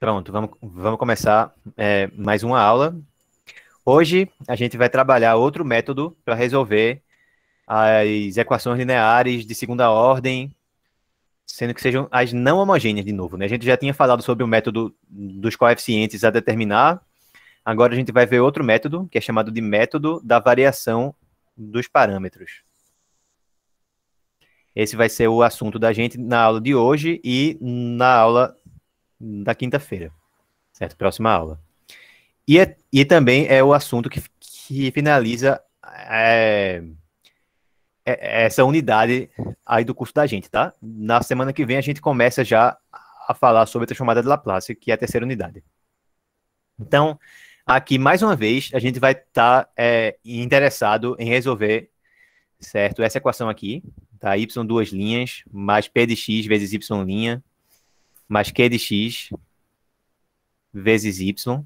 Pronto, vamos começar mais uma aula. Hoje a gente vai trabalhar outro método para resolver as equações lineares de segunda ordem, sendo que sejam as não homogêneas de novo, né? A gente já tinha falado sobre o método dos coeficientes a determinar. Agora a gente vai ver outro método, que é chamado de método da variação dos parâmetros. Esse vai ser o assunto da gente na aula de hoje e na aula da quinta-feira, certo? Próxima aula. E também é o assunto que finaliza essa unidade aí do curso da gente, tá? Na semana que vem a gente começa já a falar sobre a transformada de Laplace, que é a terceira unidade. Então, aqui, mais uma vez, a gente vai estar interessado em resolver, certo? Essa equação aqui, tá? Y duas linhas, mais P de x vezes Y linha, mais Q de x vezes Y,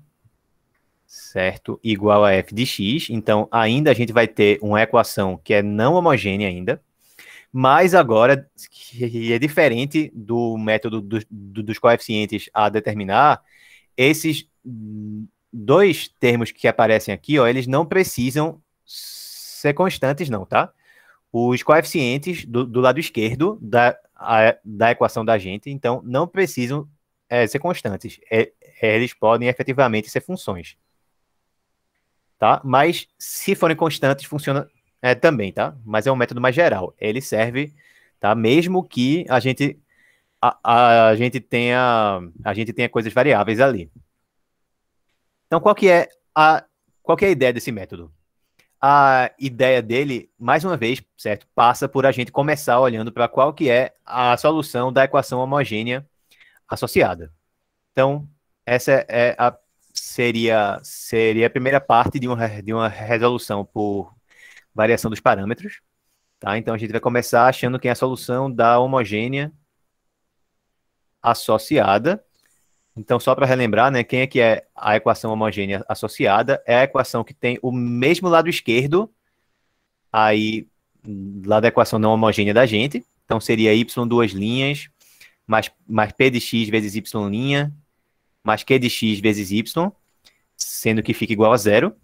certo? Igual a f de x. Então, ainda a gente vai ter uma equação que é não homogênea ainda, mas agora, que é diferente do método dos coeficientes a determinar, esses dois termos que aparecem aqui, ó, eles não precisam ser constantes, não, tá? Os coeficientes do lado esquerdo da equação da gente, então, não precisam ser constantes. Eles podem efetivamente ser funções, tá? Mas se forem constantes, funciona também, tá? Mas é um método mais geral. Ele serve, tá? Mesmo que a gente tenha coisas variáveis ali. Então, qual que é a ideia desse método? A ideia dele, mais uma vez, certo, passa por a gente começar olhando para qual que é a solução da equação homogênea associada. Então, essa seria a primeira parte de uma resolução por variação dos parâmetros, tá? Então, a gente vai começar achando que é a solução da homogênea associada. Então, só para relembrar, né, quem é que é a equação homogênea associada? É a equação que tem o mesmo lado esquerdo, aí, lá da equação não homogênea da gente. Então, seria y duas linhas, mais p de x vezes y linha, mais q de x vezes y, sendo que fica igual a zero.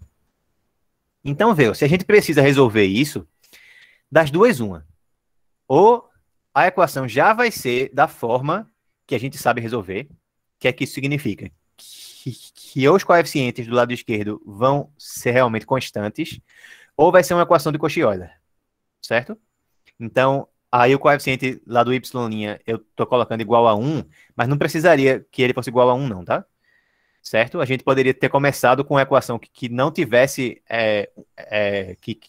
Então, veja, se a gente precisa resolver isso, das duas, uma. Ou a equação já vai ser da forma que a gente sabe resolver. O que é que isso significa? Que os coeficientes do lado esquerdo vão ser realmente constantes, ou vai ser uma equação de Cauchy-Euler, certo? Então, aí o coeficiente lá do y' eu estou colocando igual a 1, mas não precisaria que ele fosse igual a 1 não, tá? Certo? A gente poderia ter começado com uma equação que não tivesse que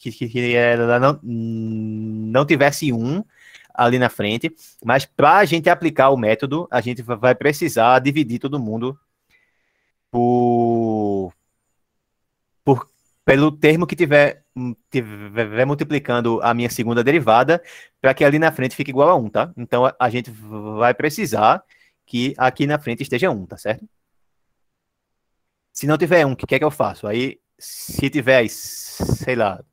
ela não tivesse 1 ali na frente, mas para a gente aplicar o método, a gente vai precisar dividir todo mundo por, pelo termo que tiver multiplicando a minha segunda derivada, para que ali na frente fique igual a 1, tá? Então a gente vai precisar que aqui na frente esteja 1, tá certo? Se não tiver 1, o que é que eu faço? Aí, se tiver, sei lá,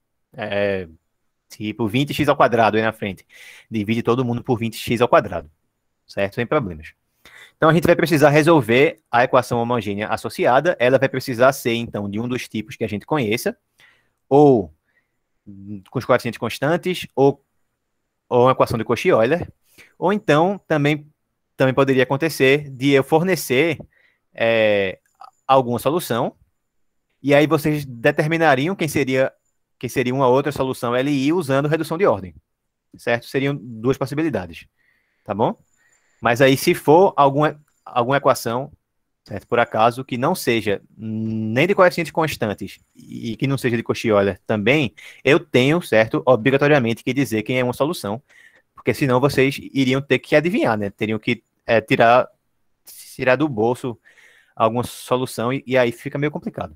tipo 20x ao quadrado aí na frente, divide todo mundo por 20x ao quadrado, certo? Sem problemas. Então, a gente vai precisar resolver a equação homogênea associada. Ela vai precisar ser, então, de um dos tipos que a gente conheça, ou com os coeficientes constantes, ou uma equação de Cauchy-Euler, ou então, também poderia acontecer de eu fornecer alguma solução, e aí vocês determinariam quem seria uma outra solução LI usando redução de ordem, certo? Seriam duas possibilidades, tá bom? Mas aí, se for alguma equação, certo, por acaso, que não seja nem de coeficientes constantes e que não seja de Cauchy-Euler também, eu tenho, certo, obrigatoriamente que dizer quem é uma solução, porque senão vocês iriam ter que adivinhar, né? Teriam que tirar do bolso alguma solução e aí fica meio complicado.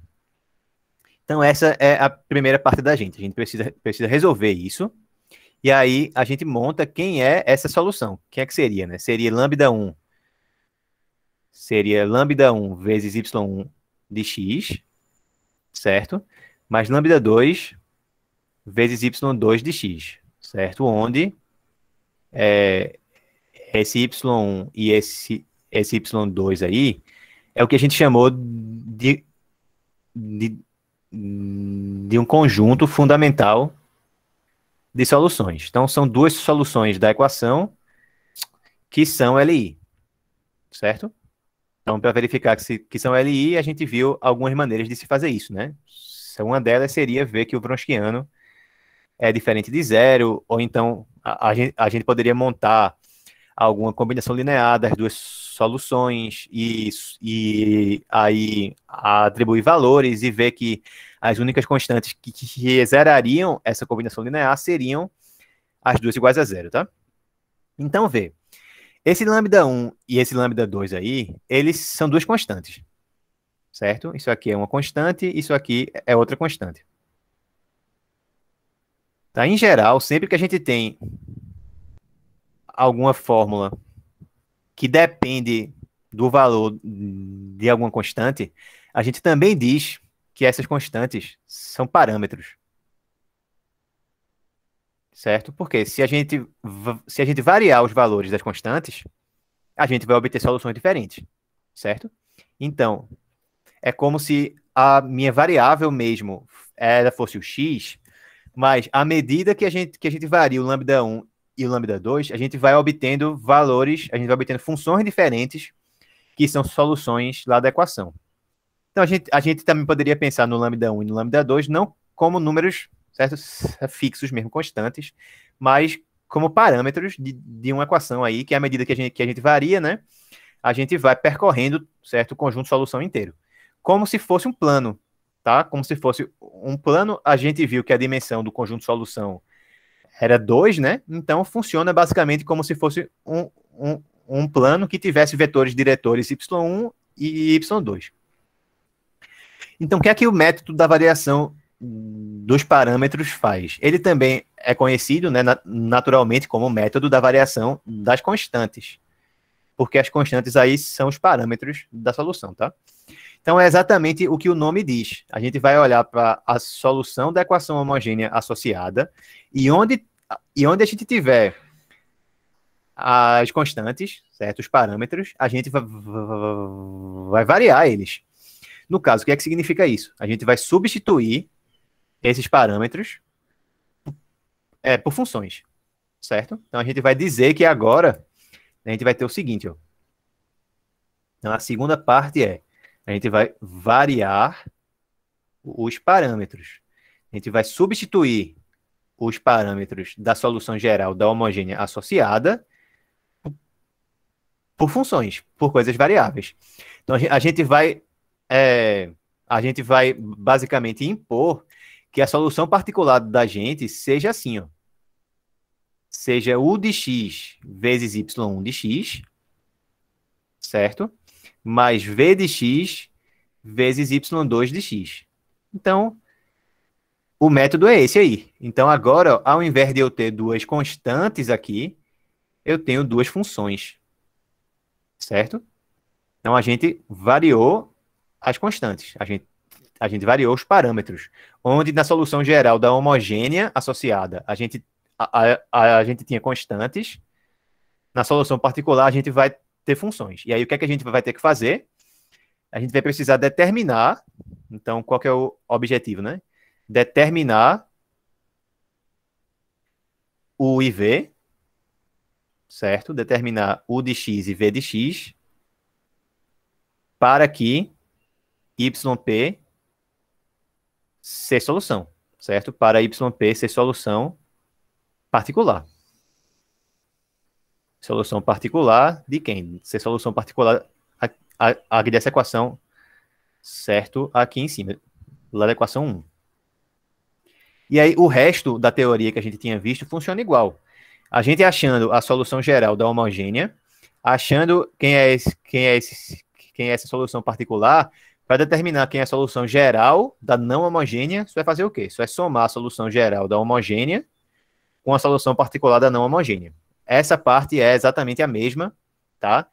Então, essa é a primeira parte da gente. A gente precisa resolver isso. E aí, a gente monta quem é essa solução. Quem é que seria, né? Seria lambda 1 vezes y1 de x, certo? Mais lambda 2 vezes y2 de x, certo? Onde esse y1 e esse y2 aí, é o que a gente chamou de, de um conjunto fundamental de soluções. Então, são duas soluções da equação que são LI, certo? Então, para verificar que são LI, a gente viu algumas maneiras de se fazer isso, né? Uma delas seria ver que o Wronskiano é diferente de zero, ou então a gente poderia montar alguma combinação linear das duas soluções e aí atribuir valores e ver que as únicas constantes que zerariam essa combinação linear seriam as duas iguais a zero, tá? Então, vê, esse lambda 1 e esse lambda 2 aí, eles são duas constantes, certo? Isso aqui é uma constante, isso aqui é outra constante. Tá? Em geral, sempre que a gente tem alguma fórmula que depende do valor de alguma constante, a gente também diz que essas constantes são parâmetros, certo? Porque se a gente variar os valores das constantes, a gente vai obter soluções diferentes, certo? Então, é como se a minha variável mesmo ela fosse o x, mas à medida que a gente varia o lambda 1 e o lambda 2, a gente vai obtendo valores, a gente vai obtendo funções diferentes que são soluções lá da equação. Então, a gente também poderia pensar no lambda 1 e no lambda 2 não como números, certo, fixos mesmo, constantes, mas como parâmetros de uma equação aí, que à medida que a gente varia, né, a gente vai percorrendo, certo, o conjunto de solução inteiro. Como se fosse um plano, tá? Como se fosse um plano, a gente viu que a dimensão do conjunto de solução era 2, né? Então, funciona basicamente como se fosse um plano que tivesse vetores diretores y1 e y2. Então, o que é que o método da variação dos parâmetros faz? Ele também é conhecido, né, naturalmente como o método da variação das constantes, porque as constantes aí são os parâmetros da solução, tá? Então, é exatamente o que o nome diz. A gente vai olhar para a solução da equação homogênea associada e onde a gente tiver as constantes, certo? Os parâmetros, a gente vai variar eles. No caso, o que é que significa isso? A gente vai substituir esses parâmetros por funções, certo? Então, a gente vai dizer que agora a gente vai ter o seguinte, ó. Então, a segunda parte a gente vai variar os parâmetros. A gente vai substituir os parâmetros da solução geral da homogênea associada por funções, por coisas variáveis. Então, a gente vai basicamente impor que a solução particular da gente seja assim, ó. Seja u de x vezes y1 de x, certo? Mais v de x vezes y2 de x. Então, o método é esse aí. Então, agora, ao invés de eu ter duas constantes aqui, eu tenho duas funções, certo? Então, a gente variou as constantes, a gente variou os parâmetros, onde na solução geral da homogênea associada, a gente tinha constantes, na solução particular a gente vai ter funções. E aí, o que é que a gente vai ter que fazer? A gente vai precisar determinar, então, qual que é o objetivo, né? Determinar o IV, certo? Determinar u de x e v de x, para que YP ser solução, certo? Para YP ser solução particular. Solução particular de quem? Ser solução particular aqui dessa equação, certo? Aqui em cima, lá da equação 1. E aí, o resto da teoria que a gente tinha visto funciona igual. A gente achando a solução geral da homogênea, achando quem é essa solução particular, para determinar quem é a solução geral da não homogênea, você vai fazer o quê? Você vai somar a solução geral da homogênea com a solução particular da não homogênea. Essa parte é exatamente a mesma, tá?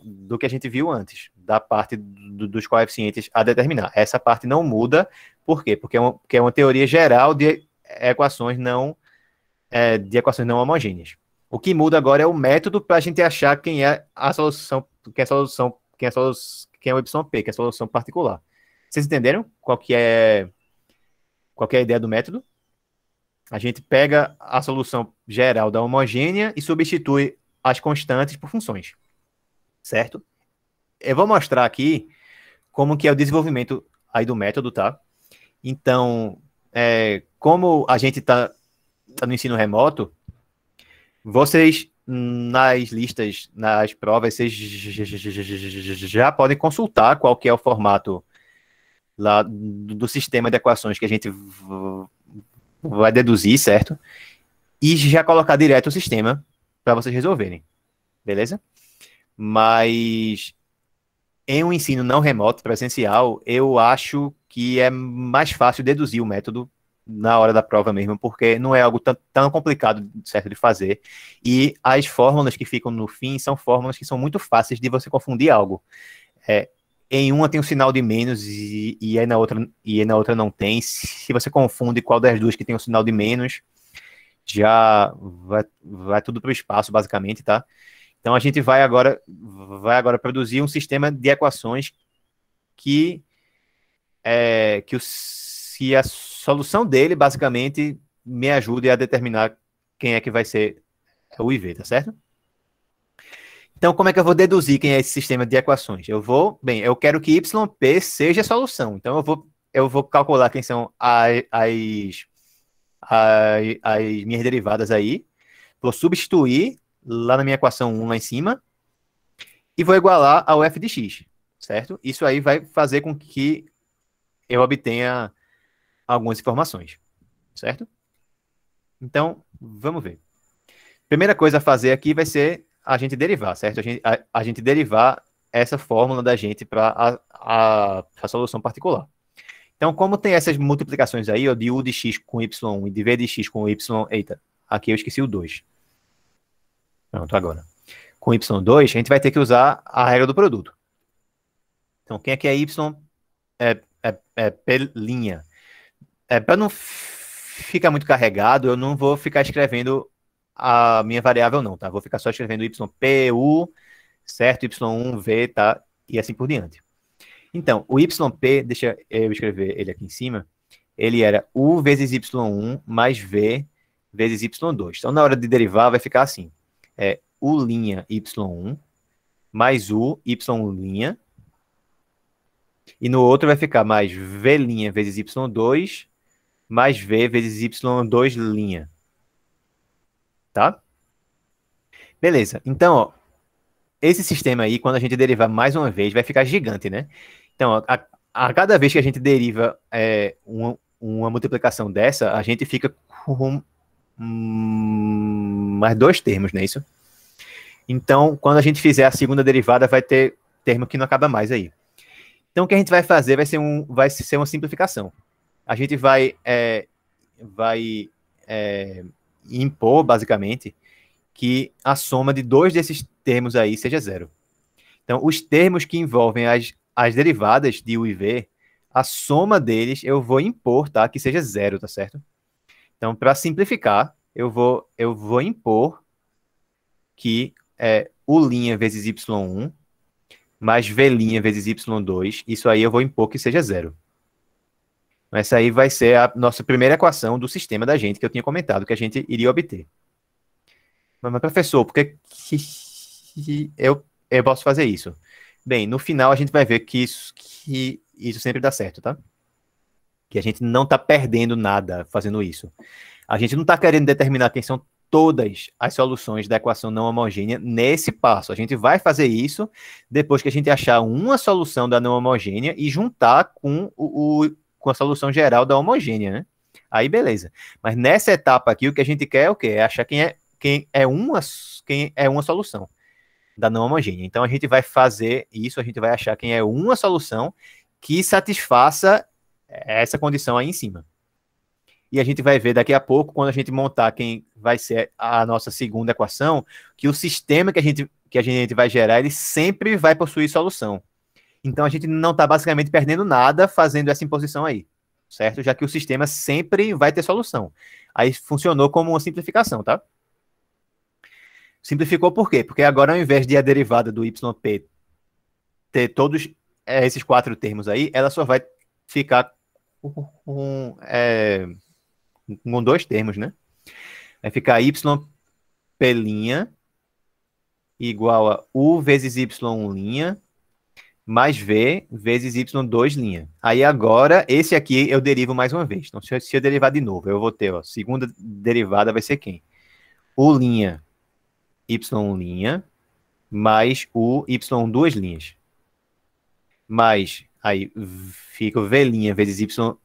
Do que a gente viu antes, da parte dos coeficientes a determinar. Essa parte não muda. Por quê? Porque é uma teoria geral de equações não homogêneas. O que muda agora é o método para a gente achar quem é a solução quem é o YP, que é a solução particular. Vocês entenderam qual que é a ideia do método? A gente pega a solução geral da homogênea e substitui as constantes por funções, certo? Eu vou mostrar aqui como que é o desenvolvimento aí do método, tá? Então, como a gente tá no ensino remoto, vocês, nas listas, nas provas, vocês já podem consultar qual que é o formato lá do sistema de equações que a gente vai deduzir, certo? E já colocar direto o sistema para vocês resolverem, beleza? Mas em um ensino não remoto, presencial, eu acho que é mais fácil deduzir o método na hora da prova mesmo, porque não é algo tão complicado, certo, de fazer. E as fórmulas que ficam no fim são fórmulas que são muito fáceis de você confundir algo. Em uma tem um sinal de menos e aí na outra não tem. Se você confunde qual das duas que tem um sinal de menos, já vai tudo para o espaço, basicamente, tá? Então a gente vai agora produzir um sistema de equações que se a solução dele, basicamente, me ajude a determinar quem é que vai ser o IV, tá certo? Então, como é que eu vou deduzir quem é esse sistema de equações? Eu quero que YP seja a solução. Então, eu vou calcular quem são as minhas derivadas aí, vou substituir lá na minha equação 1 lá em cima, e vou igualar ao f de x, certo? Isso aí vai fazer com que eu obtenha algumas informações, certo? Então, vamos ver. Primeira coisa a fazer aqui vai ser a gente derivar, certo? A gente derivar essa fórmula da gente para a solução particular. Então, como tem essas multiplicações aí, ó, de u de x com y1 e de v de x com y... Eita, aqui eu esqueci o 2. Pronto, agora. Com y2, a gente vai ter que usar a regra do produto. Então, quem aqui é y p'. Para não ficar muito carregado, eu não vou ficar escrevendo a minha variável não, tá? Vou ficar só escrevendo ypu, certo? y1v, tá? E assim por diante. Então, o yp, deixa eu escrever ele aqui em cima, ele era u vezes y1 mais v vezes y2. Então, na hora de derivar, vai ficar assim. U' y1 mais u y'. E no outro vai ficar mais v' vezes y2 mais v vezes y2'. Tá? Beleza. Então, ó, esse sistema aí, quando a gente derivar mais uma vez, vai ficar gigante, né? Então, ó, a cada vez que a gente deriva uma multiplicação dessa, a gente fica com mais dois termos, não é isso? Então, quando a gente fizer a segunda derivada, vai ter termo que não acaba mais aí. Então, o que a gente vai fazer vai ser uma simplificação. A gente vai impor, basicamente, que a soma de dois desses termos aí seja zero. Então, os termos que envolvem as derivadas de u e v, a soma deles eu vou impor, tá? Que seja zero, tá certo? Então, para simplificar, eu vou impor que u' vezes y1 mais v' vezes y2, isso aí eu vou impor que seja zero. Essa aí vai ser a nossa primeira equação do sistema da gente, que eu tinha comentado, que a gente iria obter. Mas professor, por que eu posso fazer isso? Bem, no final a gente vai ver que isso sempre dá certo, tá? Que a gente não está perdendo nada fazendo isso. A gente não está querendo determinar quem são todas as soluções da equação não homogênea nesse passo. A gente vai fazer isso depois que a gente achar uma solução da não homogênea e juntar com a solução geral da homogênea, né? Aí beleza. Mas nessa etapa aqui, o que a gente quer é o quê? É achar quem é uma solução da não homogênea. Então a gente vai fazer isso, a gente vai achar quem é uma solução que satisfaça essa condição aí em cima. E a gente vai ver daqui a pouco, quando a gente montar quem vai ser a nossa segunda equação, que o sistema que a gente vai gerar, ele sempre vai possuir solução. Então a gente não está basicamente perdendo nada fazendo essa imposição aí, certo? Já que o sistema sempre vai ter solução. Aí funcionou como uma simplificação, tá? Simplificou por quê? Porque agora, ao invés de a derivada do yp ter todos esses 4 termos aí, ela só vai ficar com 2 termos, né? Vai ficar yp' igual a u vezes y' mais v vezes y2'. Aí agora, esse aqui eu derivo mais uma vez. Então, se eu derivar de novo, eu vou ter, ó, segunda derivada vai ser quem? U', y' mais u y2'. Mais, aí fica o v' vezes y2'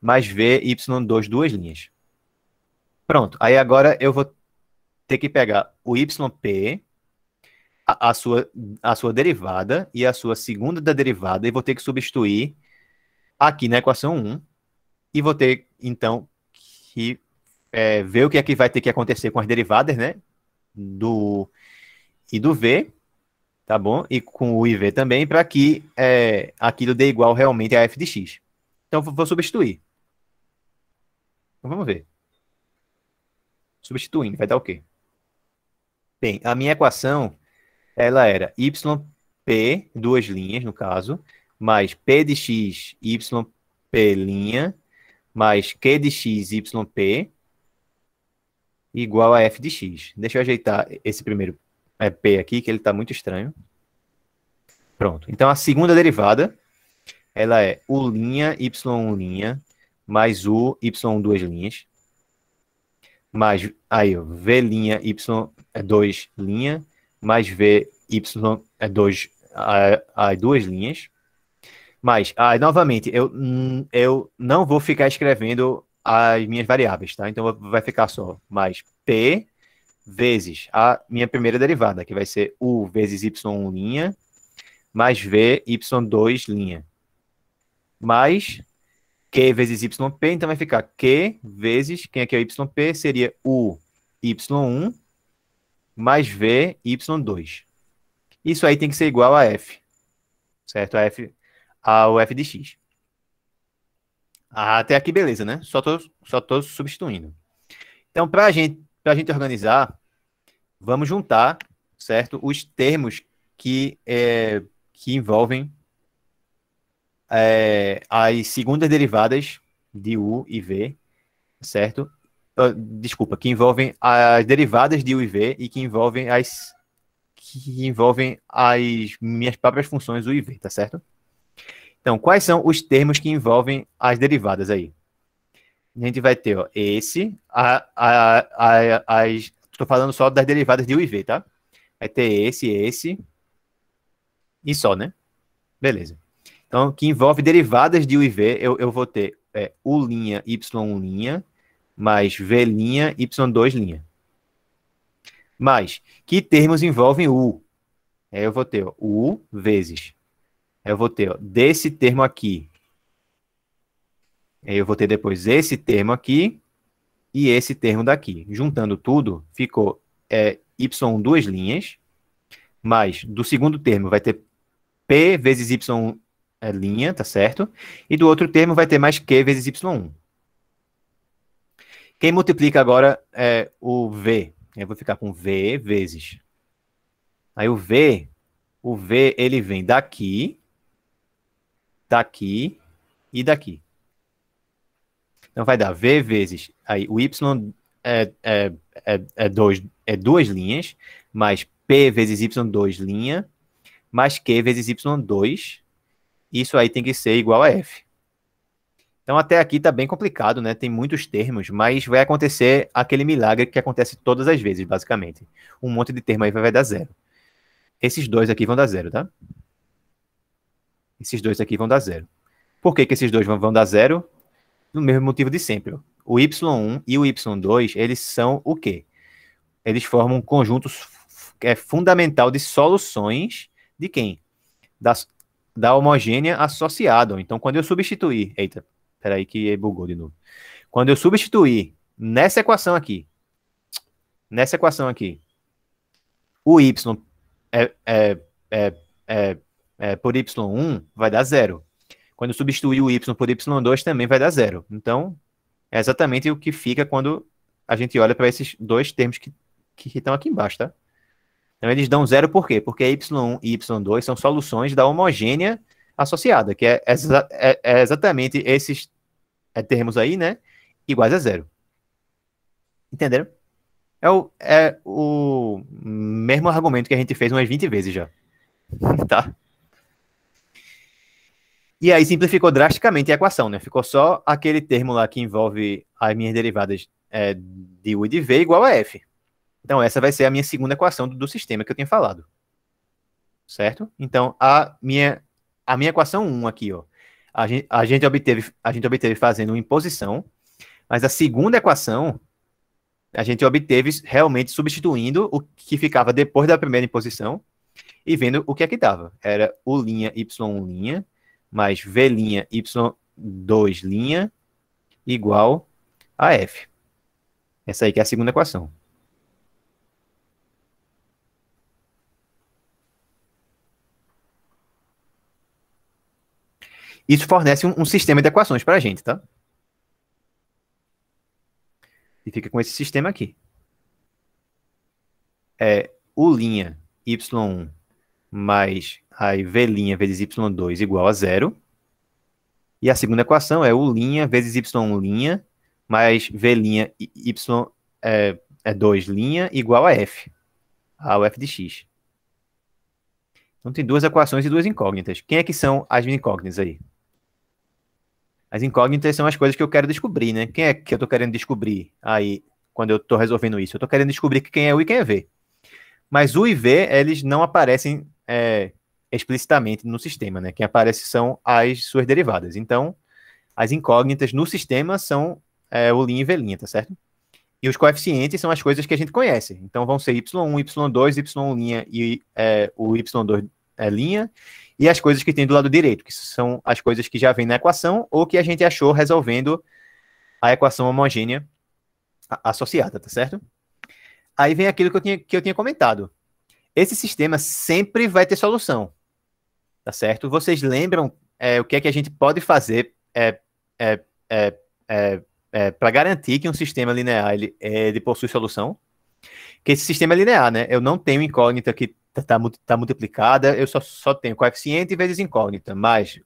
mais v y2 duas linhas. Pronto, aí agora eu vou ter que pegar o yp, a sua derivada e a sua segunda da derivada, e vou ter que substituir aqui na equação 1, e vou ter, então, que ver o que é que vai ter que acontecer com as derivadas, né? Do I e do V, tá bom? E com o IV também, para que aquilo dê igual realmente a f de x. Então, vou substituir. Então, vamos ver. Substituindo, vai dar o quê? Bem, a minha equação, ela era yp, duas linhas, no caso, mais p de x, yp', mais q de x, yp, igual a f de x. Deixa eu ajeitar esse primeiro p aqui, que ele está muito estranho. Pronto. Então, a segunda derivada, ela é u', y', mais u, y, duas linhas, mais, aí, ó, v', y', mais v, y, duas linhas, mas, novamente, eu não vou ficar escrevendo as minhas variáveis, tá? Então, vai ficar só mais p vezes a minha primeira derivada, que vai ser u vezes y', mais v, y2', mais q vezes yp, então vai ficar q vezes, quem aqui é o yp, seria u, y1, mais v, y2. Isso aí tem que ser igual a f, certo? Ao f de x. Até aqui, beleza, né? Só tô substituindo. Então, para a gente organizar, vamos juntar, certo? Os termos que envolvem as segundas derivadas de u e v, certo? Desculpa, que envolvem as derivadas de u e v e que envolvem as minhas próprias funções u e v, tá certo? Então, quais são os termos que envolvem as derivadas aí? A gente vai ter, ó, estou falando só das derivadas de u e v, tá? Vai ter esse e só, né? Beleza. Então, que envolve derivadas de u e v, eu vou ter u', y', mais v', y2'. Mas, que termos envolvem u? Eu vou ter, ó, u vezes. Eu vou ter, ó, desse termo aqui. Eu vou ter depois esse termo aqui e esse termo daqui. Juntando tudo, ficou y duas linhas, mais do segundo termo vai ter p vezes y', tá certo? E do outro termo vai ter mais q vezes y1. Quem multiplica agora o v? Eu vou ficar com v vezes. Aí o v ele vem daqui e daqui. Então vai dar v vezes, aí o y duas linhas, mais p vezes y2', mais q vezes y2. Isso aí tem que ser igual a f. Então até aqui tá bem complicado, né? Tem muitos termos, mas vai acontecer aquele milagre que acontece todas as vezes, basicamente. Um monte de termo aí vai dar zero. Esses dois aqui vão dar zero, tá? Esses dois aqui vão dar zero. Por que esses dois vão dar zero? No mesmo motivo de sempre. Ó. O y1 e o y2, eles são o quê? Eles formam um conjunto fundamental de soluções de quem? Da homogênea associada. Então, quando eu substituir... Eita, peraí que bugou de novo. Quando eu substituir nessa equação aqui, o y por y1 vai dar zero. Quando eu substituir o y por y2 também vai dar zero. Então, é exatamente o que fica quando a gente olha para esses dois termos que estão aqui embaixo, tá? Então, eles dão zero por quê? Porque y1 e y2 são soluções da homogênea associada, que é exatamente esses termos aí, né? Iguais a zero. Entenderam? É o mesmo argumento que a gente fez umas 20 vezes já. Tá? E aí simplificou drasticamente a equação, né? Ficou só aquele termo lá que envolve as minhas derivadas de u e de v igual a f. Então, essa vai ser a minha segunda equação do sistema que eu tinha falado. Certo? Então, a minha equação 1 aqui, ó, a gente obteve fazendo uma imposição, mas a segunda equação a gente obteve realmente substituindo o que ficava depois da primeira imposição e vendo o que é que dava. Era u' y1' mais v' y2' igual a f. Essa aí que é a segunda equação. Isso fornece um sistema de equações para a gente, tá? E fica com esse sistema aqui. É u' y1 mais aí v' vezes y2 igual a zero. E a segunda equação é u' vezes y1' mais v' y2' igual a f. Ao f de x. Então tem duas equações e duas incógnitas. Quem é que são as incógnitas aí? As incógnitas são as coisas que eu quero descobrir, né? Quem é que eu estou querendo descobrir aí, quando eu estou resolvendo isso? Eu estou querendo descobrir quem é u e quem é v. Mas u e v, eles não aparecem explicitamente no sistema, né? Quem aparece são as suas derivadas. Então, as incógnitas no sistema são u' e v', tá certo? E os coeficientes são as coisas que a gente conhece. Então, vão ser y1, y2, y' e o y2', e as coisas que tem do lado direito, que são as coisas que já vêm na equação ou que a gente achou resolvendo a equação homogênea associada, tá certo? Aí vem aquilo que eu tinha comentado. Esse sistema sempre vai ter solução, tá certo? Vocês lembram o que é que a gente pode fazer para garantir que um sistema linear ele possui solução? Que esse sistema é linear, né? Eu não tenho incógnita que tá multiplicada, eu só tenho coeficiente vezes incógnita, mais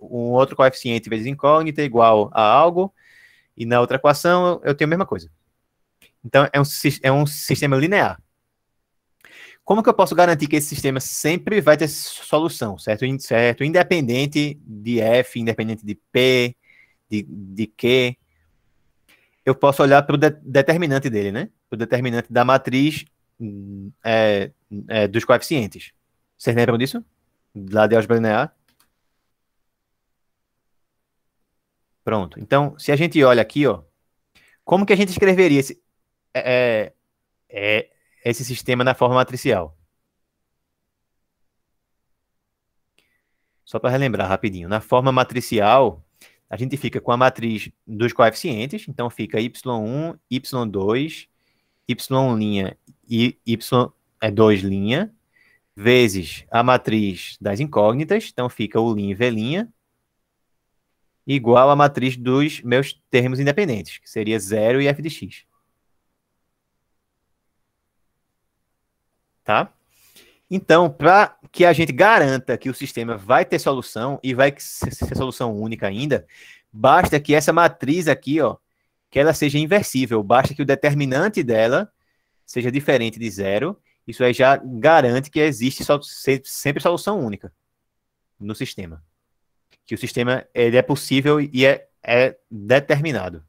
um outro coeficiente vezes incógnita igual a algo, e na outra equação eu tenho a mesma coisa. Então, é um sistema linear. Como que eu posso garantir que esse sistema sempre vai ter solução, certo? Certo? Independente de f, independente de p, de q, eu posso olhar para o determinante dele, né? O determinante da matriz dos coeficientes. Vocês lembram disso? Lá de álgebra linear? Pronto. Então, se a gente olha aqui, ó, como que a gente escreveria esse sistema na forma matricial? Só para relembrar rapidinho. Na forma matricial, a gente fica com a matriz dos coeficientes. Então, fica y1, y2, y' e y2' vezes a matriz das incógnitas. Então, fica u' e v' igual a matriz dos meus termos independentes, que seria 0 e f de x. Tá? Então, para que a gente garanta que o sistema vai ter solução e vai ser solução única ainda, basta que essa matriz aqui, ó, que ela seja inversível, basta que o determinante dela seja diferente de zero. Isso aí já garante que existe sempre solução única no sistema. Que o sistema ele é possível e é determinado.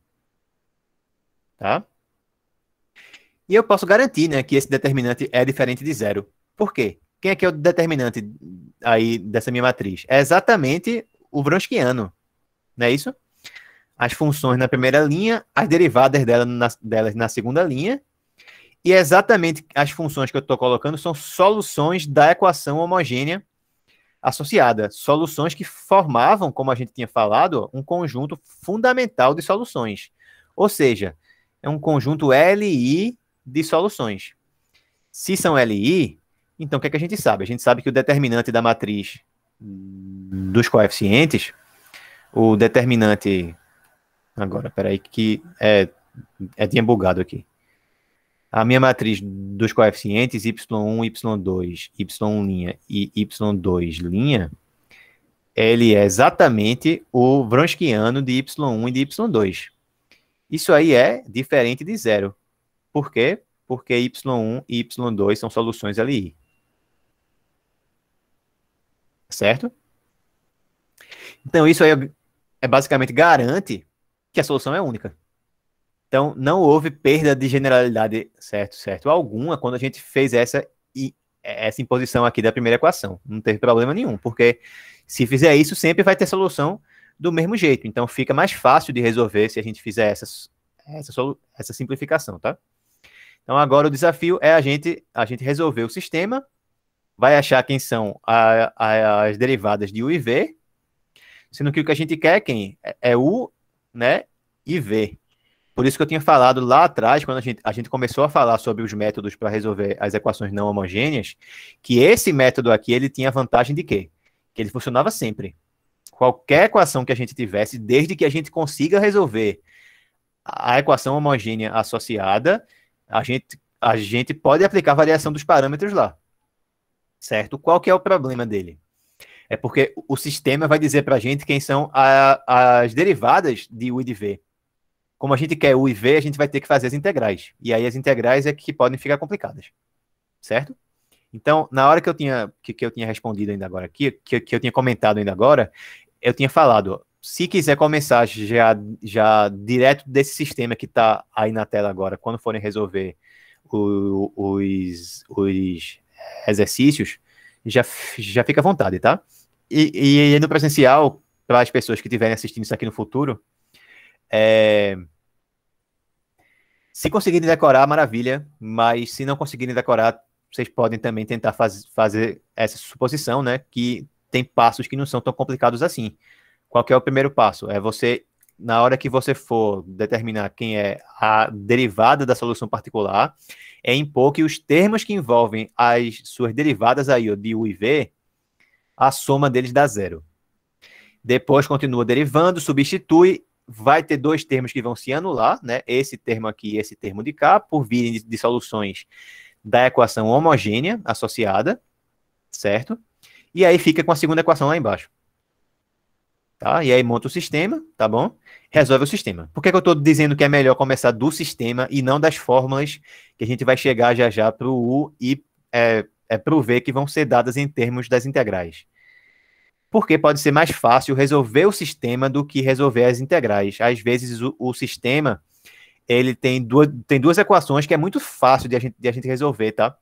Tá? E eu posso garantir, né, que esse determinante é diferente de zero. Por quê? Quem é que é o determinante aí dessa minha matriz? É exatamente o Wronskiano, não é isso? As funções na primeira linha, as derivadas delas na segunda linha, e exatamente as funções que eu estou colocando são soluções da equação homogênea associada. Soluções que formavam, como a gente tinha falado, um conjunto fundamental de soluções. Ou seja, é um conjunto LI de soluções. Se são LI, então o que é que a gente sabe? A gente sabe que o determinante da matriz dos coeficientes, o determinante... Agora, peraí, que tinha bugado aqui. A minha matriz dos coeficientes y1, y2, y' e y2', ele é exatamente o Wronskiano de y1 e de y2. Isso aí é diferente de zero. Por quê? Porque y1 e y2 são soluções LI. Certo? Então, isso aí basicamente garante que a solução é única. Então, não houve perda de generalidade, certo, alguma, quando a gente fez essa imposição aqui da primeira equação. Não teve problema nenhum, porque se fizer isso, sempre vai ter solução do mesmo jeito. Então, fica mais fácil de resolver se a gente fizer essa simplificação, tá? Então, agora o desafio é a gente resolver o sistema, vai achar quem são as derivadas de U e V, sendo que o que a gente quer é U, né, e V. Por isso que eu tinha falado lá atrás, quando a gente começou a falar sobre os métodos para resolver as equações não homogêneas, que esse método aqui, ele tinha a vantagem de quê? Que ele funcionava sempre. Qualquer equação que a gente tivesse, desde que a gente consiga resolver a equação homogênea associada, a gente pode aplicar a variação dos parâmetros lá. Certo? Qual que é o problema dele? É porque o sistema vai dizer para a gente quem são as derivadas de U e de V. Como a gente quer U e V, a gente vai ter que fazer as integrais. E aí as integrais é que podem ficar complicadas. Certo? Então, na hora que eu tinha respondido ainda agora aqui, que eu tinha comentado ainda agora, eu tinha falado, se quiser começar já direto desse sistema que está aí na tela agora, quando forem resolver os exercícios, já fica à vontade, tá? E no presencial, para as pessoas que estiverem assistindo isso aqui no futuro, se conseguirem decorar, maravilha, mas se não conseguirem decorar, vocês podem também tentar fazer essa suposição, né, que tem passos que não são tão complicados assim. Qual que é o primeiro passo? É você, na hora que você for determinar quem é a derivada da solução particular, é impor que os termos que envolvem as suas derivadas aí, de U e V, a soma deles dá zero. Depois continua derivando, substitui, vai ter dois termos que vão se anular, né? Esse termo aqui e esse termo de cá, por virem de soluções da equação homogênea associada, certo? E aí fica com a segunda equação lá embaixo. Tá? E aí monta o sistema, tá bom? Resolve o sistema. Por que eu estou dizendo que é melhor começar do sistema e não das fórmulas que a gente vai chegar já para o U e para o V que vão ser dadas em termos das integrais? Porque pode ser mais fácil resolver o sistema do que resolver as integrais. Às vezes o sistema ele tem duas equações que é muito fácil de a gente resolver, tá?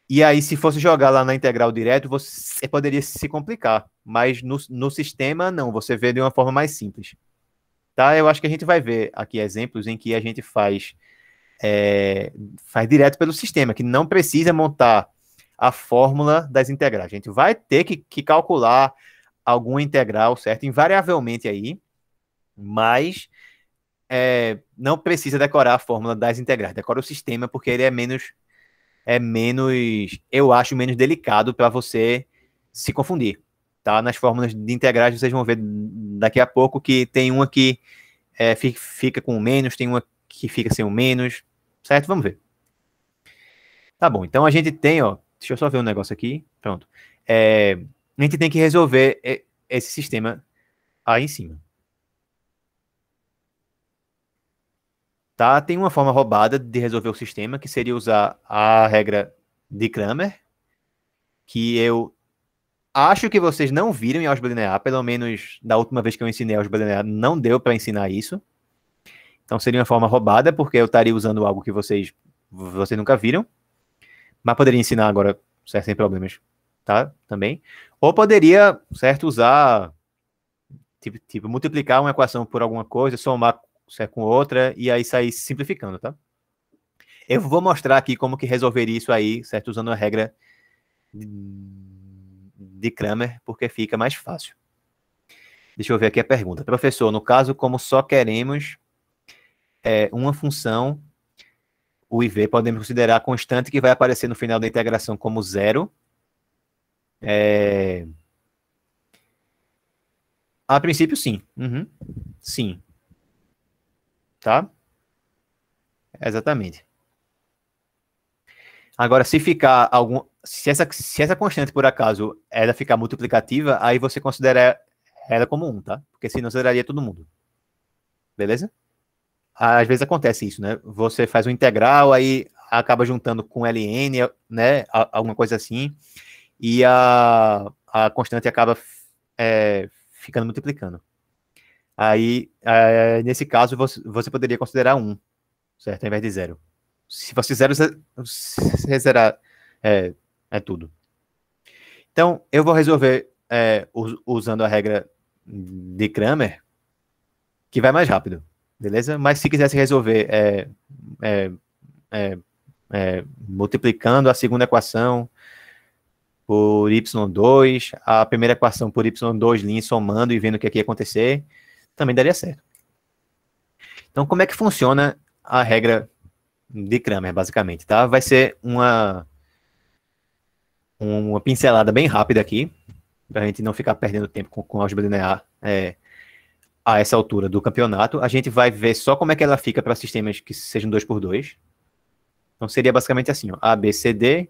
E aí, se fosse jogar lá na integral direto, você poderia se complicar. Mas no sistema, não. Você vê de uma forma mais simples. Tá? Eu acho que a gente vai ver aqui exemplos em que a gente faz direto pelo sistema, que não precisa montar a fórmula das integrais. A gente vai ter que calcular alguma integral, certo? Invariavelmente aí, mas não precisa decorar a fórmula das integrais. Decora o sistema, porque ele é menos, eu acho, menos delicado para você se confundir. Tá? Nas fórmulas de integrais, vocês vão ver daqui a pouco que tem uma que fica com o menos, tem uma que fica sem o menos, certo? Vamos ver. Tá bom, então a gente tem, ó, deixa eu só ver um negócio aqui, pronto. A gente tem que resolver esse sistema aí em cima. Tá? Tem uma forma roubada de resolver o sistema, que seria usar a regra de Cramer, que eu acho que vocês não viram em álgebra linear, pelo menos da última vez que eu ensinei álgebra linear, não deu para ensinar isso. Então seria uma forma roubada, porque eu estaria usando algo que vocês nunca viram, mas poderia ensinar agora, certo, sem problemas, tá? Também. Ou poderia, certo, usar, tipo, multiplicar uma equação por alguma coisa, somar, certo, com outra, e aí sair simplificando, tá? Eu vou mostrar aqui como que resolver isso aí, certo, usando a regra de Cramer, porque fica mais fácil. Deixa eu ver aqui a pergunta. Professor, no caso, como só queremos uma função, o IV, podemos considerar a constante que vai aparecer no final da integração como zero. A princípio, sim. Uhum. Sim. Tá? Exatamente. Agora, se essa constante, por acaso, ela ficar multiplicativa, aí você considera ela como 1, tá? Porque senão você daria todo mundo. Beleza? Às vezes acontece isso, né? Você faz um integral, aí acaba juntando com ln, né? Alguma coisa assim, e a constante acaba ficando multiplicando. Aí, nesse caso, você poderia considerar 1, certo? Ao invés de 0. Se fosse 0, você zerar tudo. Então, eu vou resolver usando a regra de Cramer, que vai mais rápido, beleza? Mas se quisesse resolver multiplicando a segunda equação por y2, a primeira equação por y2' somando e vendo o que aqui ia acontecer, também daria certo. Então, como é que funciona a regra de Cramer, basicamente, tá? Vai ser uma pincelada bem rápida aqui, para a gente não ficar perdendo tempo com álgebra linear a essa altura do campeonato. A gente vai ver só como é que ela fica para sistemas que sejam 2x2. Então, seria basicamente assim, ó, A, B, C, D,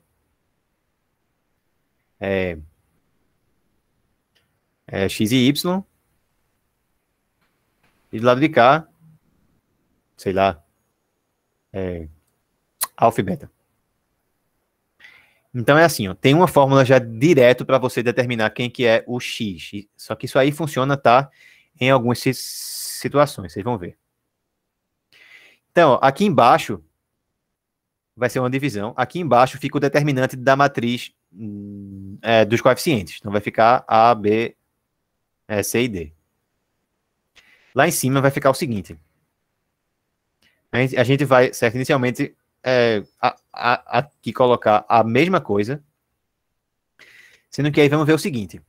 X e Y, e do lado de cá, sei lá, alfa e beta. Então é assim, ó, tem uma fórmula já direto para você determinar quem que é o X. Só que isso aí funciona, tá? Em algumas situações, vocês vão ver. Então, ó, aqui embaixo vai ser uma divisão. Aqui embaixo fica o determinante da matriz dos coeficientes. Então vai ficar A, B, C e D. Lá em cima vai ficar o seguinte. A gente vai, certo, inicialmente aqui colocar a mesma coisa, sendo que aí vamos ver o seguinte.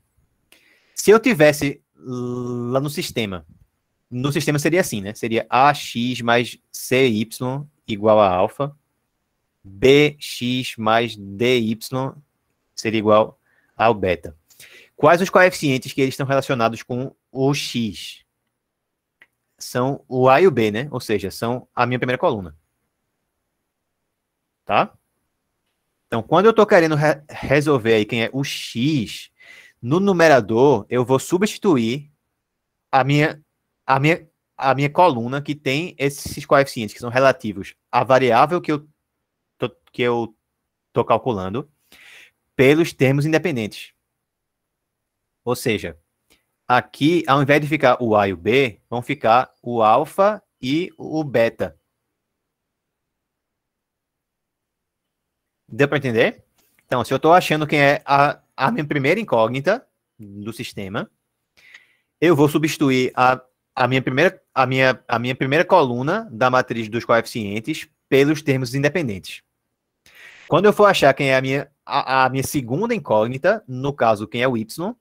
Se eu tivesse lá no sistema seria assim, né? Seria AX mais CY igual a alfa, BX mais DY seria igual ao beta. Quais os coeficientes que eles estão relacionados com o X? São o A e o B, né? Ou seja, são a minha primeira coluna. Tá? Então, quando eu estou querendo resolver aí quem é o X, no numerador, eu vou substituir a minha coluna que tem esses coeficientes que são relativos à variável que eu estou calculando pelos termos independentes. Ou seja, aqui, ao invés de ficar o A e o B, vão ficar o alfa e o beta. Deu para entender? Então, se eu estou achando quem é a minha primeira incógnita do sistema, eu vou substituir a minha primeira coluna da matriz dos coeficientes pelos termos independentes. Quando eu for achar quem é a minha segunda incógnita, no caso, quem é o y,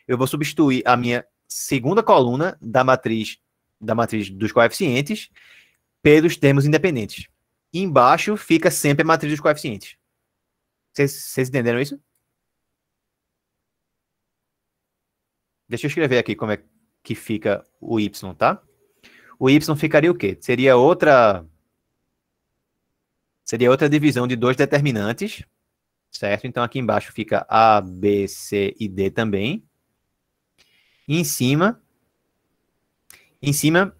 eu vou substituir a minha segunda coluna da matriz dos coeficientes pelos termos independentes. E embaixo fica sempre a matriz dos coeficientes. Vocês entenderam isso? Deixa eu escrever aqui como é que fica o y, tá? O y ficaria o quê? Seria outra divisão de dois determinantes, certo? Então, aqui embaixo fica A, B, C e D também. E em cima,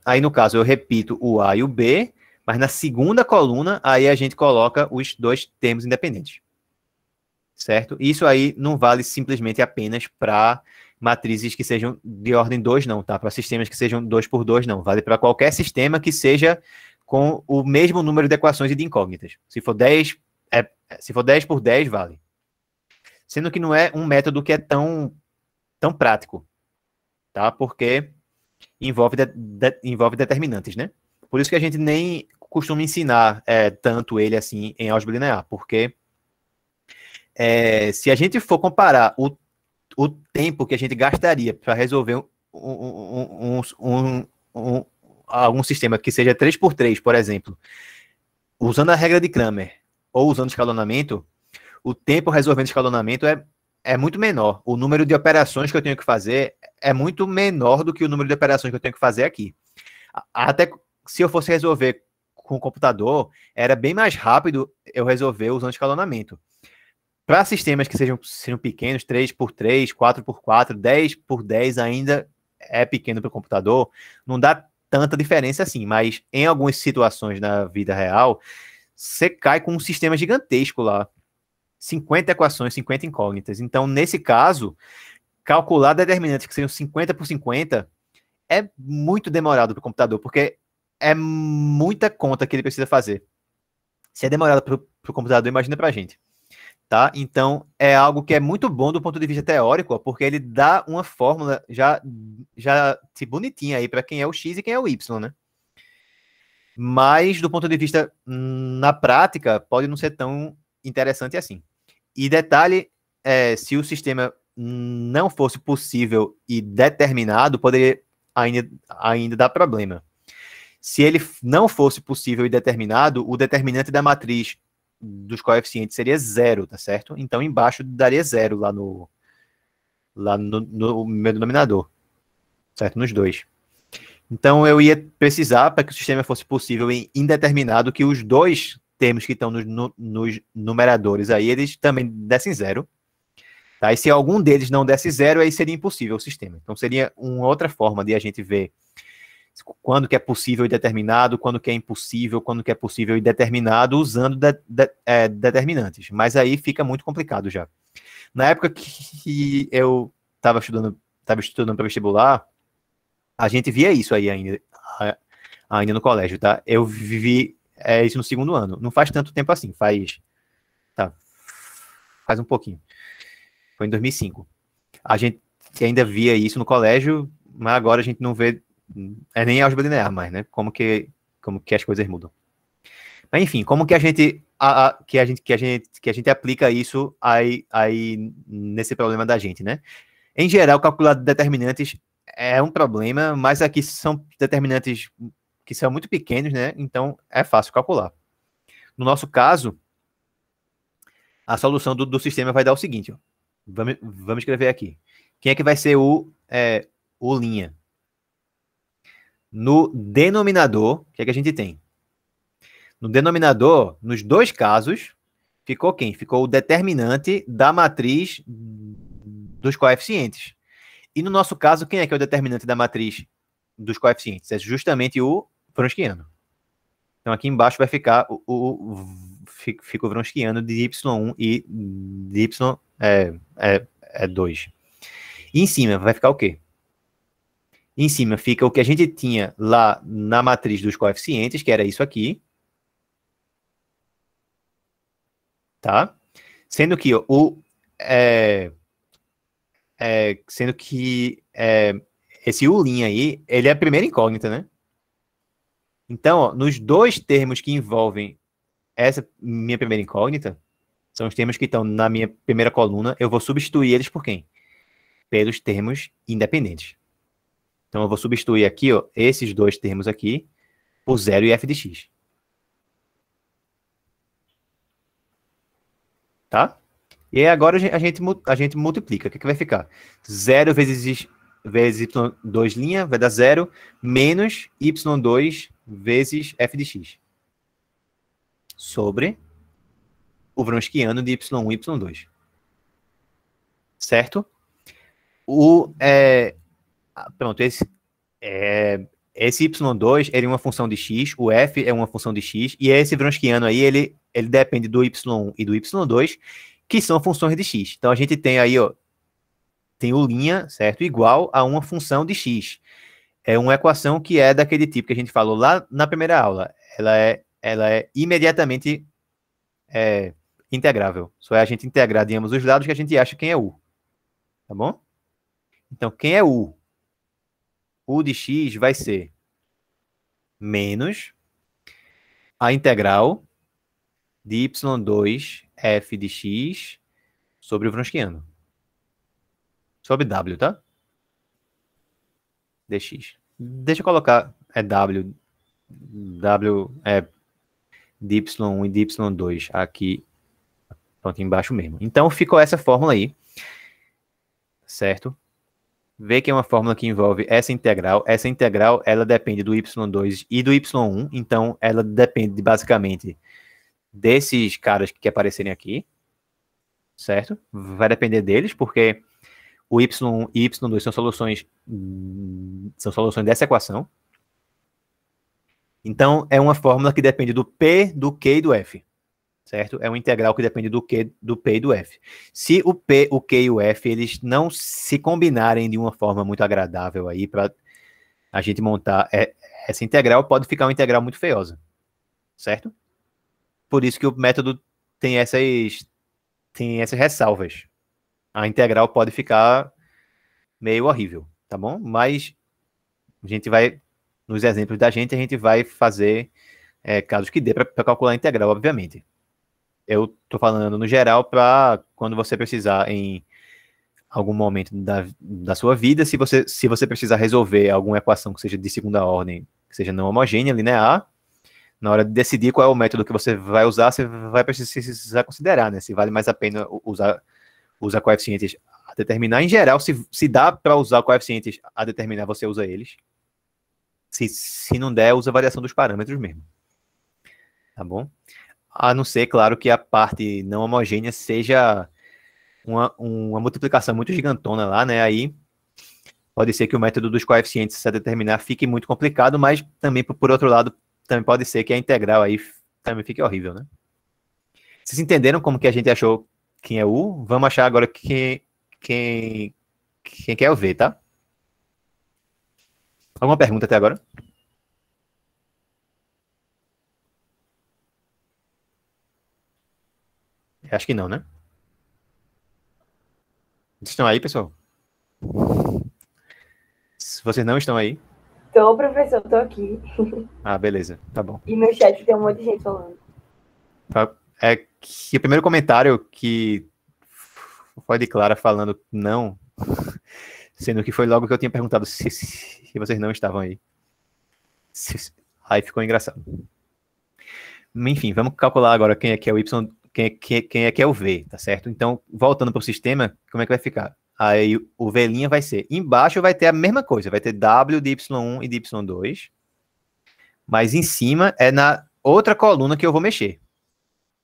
aí no caso eu repito o A e o B, mas na segunda coluna, aí a gente coloca os dois termos independentes. Certo? Isso aí não vale simplesmente apenas para matrizes que sejam de ordem 2, não, tá? Para sistemas que sejam 2x2, não. Vale para qualquer sistema que seja com o mesmo número de equações e de incógnitas. Se for 10 por 10, vale. Sendo que não é um método que é tão prático, tá? Porque envolve determinantes, né? Por isso que a gente nem costuma ensinar tanto ele assim em álgebra linear, porque se a gente for comparar o tempo que a gente gastaria para resolver algum sistema que seja 3x3, por exemplo, usando a regra de Cramer ou usando escalonamento, o tempo resolvendo escalonamento é muito menor. O número de operações que eu tenho que fazer é muito menor do que o número de operações que eu tenho que fazer aqui. Até se eu fosse resolver com o computador, era bem mais rápido eu resolver usando escalonamento. Para sistemas que sejam pequenos, 3x3, 4x4, 10x10 ainda é pequeno para o computador, não dá tanta diferença assim, mas em algumas situações na vida real, você cai com um sistema gigantesco lá. 50 equações, 50 incógnitas. Então, nesse caso, calcular determinantes que sejam 50x50 é muito demorado para o computador, porque é muita conta que ele precisa fazer. Se é demorado para o computador, imagina para a gente. Tá? Então, é algo que é muito bom do ponto de vista teórico, ó, porque ele dá uma fórmula já bonitinha aí para quem é o X e quem é o Y, né? Mas, do ponto de vista na prática, pode não ser tão interessante assim. E detalhe, se o sistema não fosse possível e determinado, poderia ainda dar problema. Se ele não fosse possível e determinado, o determinante da matriz dos coeficientes seria 0, tá certo? Então, embaixo daria 0 lá no meu denominador, certo? Nos dois. Então, eu ia precisar, para que o sistema fosse possível e indeterminado, que os dois termos que estão nos numeradores aí, eles também dessem 0. Tá? E se algum deles não desse 0, aí seria impossível o sistema. Então, seria uma outra forma de a gente ver quando que é possível e determinado, quando que é impossível, quando que é possível e determinado, usando determinantes. Mas aí fica muito complicado já. Na época que eu estava estudando para vestibular, a gente via isso aí ainda no colégio, tá? Eu vivi isso no segundo ano. Não faz tanto tempo assim, faz um pouquinho. Foi em 2005. A gente ainda via isso no colégio, mas agora a gente não vê nem álgebra linear mais, né? Como que as coisas mudam. Mas, enfim, como que a gente aplica isso aí nesse problema da gente, né? Em geral, calcular determinantes é um problema, mas aqui são determinantes que são muito pequenos, né? Então, é fácil calcular. No nosso caso, a solução do sistema vai dar o seguinte, ó. Vamos escrever aqui. Quem é que vai ser o linha? No denominador, o que é que a gente tem? No denominador, nos dois casos, ficou quem? Ficou o determinante da matriz dos coeficientes. E no nosso caso, quem é que é o determinante da matriz dos coeficientes? É justamente o Wronskiano. Então aqui embaixo vai ficar fica o Wronskiano de y1 e de y 2. E em cima vai ficar o quê? Em cima fica o que a gente tinha lá na matriz dos coeficientes, que era isso aqui. Tá? Sendo que esse U' aí, ele é a primeira incógnita, né? Então, ó, nos dois termos que envolvem essa minha primeira incógnita, são os termos que estão na minha primeira coluna, eu vou substituir eles por quem? Pelos termos independentes. Então, eu vou substituir aqui, ó, esses dois termos aqui, por 0 e f de x. Tá? E aí agora a gente multiplica. O que vai ficar? 0 vezes y2' vai dar 0, menos y2 vezes f de x. Sobre o Wronskiano de y1 e y2. Certo? Pronto, esse y2 ele é uma função de x, o f é uma função de x, e esse Wronskiano aí, ele depende do y1 e do y2, que são funções de x. Então, a gente tem aí, ó, tem o linha, certo? Igual a uma função de x. É uma equação que é daquele tipo que a gente falou lá na primeira aula. Ela é imediatamente integrável. Só é a gente integrar de ambos os lados que a gente acha quem é u. Tá bom? Então, quem é u? U de x vai ser menos a integral de y2 f de x sobre o Wronskiano. Sobre w, tá? Dx. Deixa eu colocar w de y1 e de y2 aqui, pronto, embaixo mesmo. Então, ficou essa fórmula aí, certo? vê que é uma fórmula que envolve essa integral. Essa integral, ela depende do y2 e do y1, então ela depende basicamente desses caras que aparecerem aqui, certo? Vai depender deles, porque o y1 e y2 são soluções dessa equação. Então, é uma fórmula que depende do P, do Q e do F, certo? É uma integral que depende do Q, do P e do F. Se o P, o Q e o F, eles não se combinarem de uma forma muito agradável aí para a gente montar essa integral, pode ficar uma integral muito feiosa, certo? Por isso que o método tem essas ressalvas. A integral pode ficar meio horrível, tá bom? Mas a gente vai, nos exemplos da gente, a gente vai fazer casos que dê para calcular a integral, obviamente. Eu estou falando no geral para quando você precisar em algum momento da sua vida, se você precisar resolver alguma equação que seja de segunda ordem, que seja não homogênea, linear, na hora de decidir qual é o método que você vai usar, você vai precisar considerar, né? Se vale mais a pena usar coeficientes a determinar. Em geral, se dá para usar coeficientes a determinar, você usa eles. Se não der, usa a variação dos parâmetros mesmo. Tá bom? A não ser, claro, que a parte não homogênea seja uma multiplicação muito gigantona lá, né? Aí pode ser que o método dos coeficientes a determinar fique muito complicado, mas também, por outro lado, também pode ser que a integral aí também fique horrível, né? Vocês entenderam como que a gente achou quem é U? Vamos achar agora quem quer o V, tá? Alguma pergunta até agora? Acho que não, né? Vocês estão aí, pessoal? Se vocês não estão aí... Tô, professor, tô aqui. Ah, beleza, tá bom. E no chat tem um monte de gente falando. É que o primeiro comentário que foi de Clara falando não, sendo que foi logo que eu tinha perguntado se vocês não estavam aí. Aí ficou engraçado. Enfim, vamos calcular agora quem é que é o Y, quem é que é o V, tá certo? Então, voltando para o sistema, como é que vai ficar? Aí o V' vai ser, embaixo vai ter a mesma coisa, vai ter W de Y1 e de Y2, mas em cima é na outra coluna que eu vou mexer,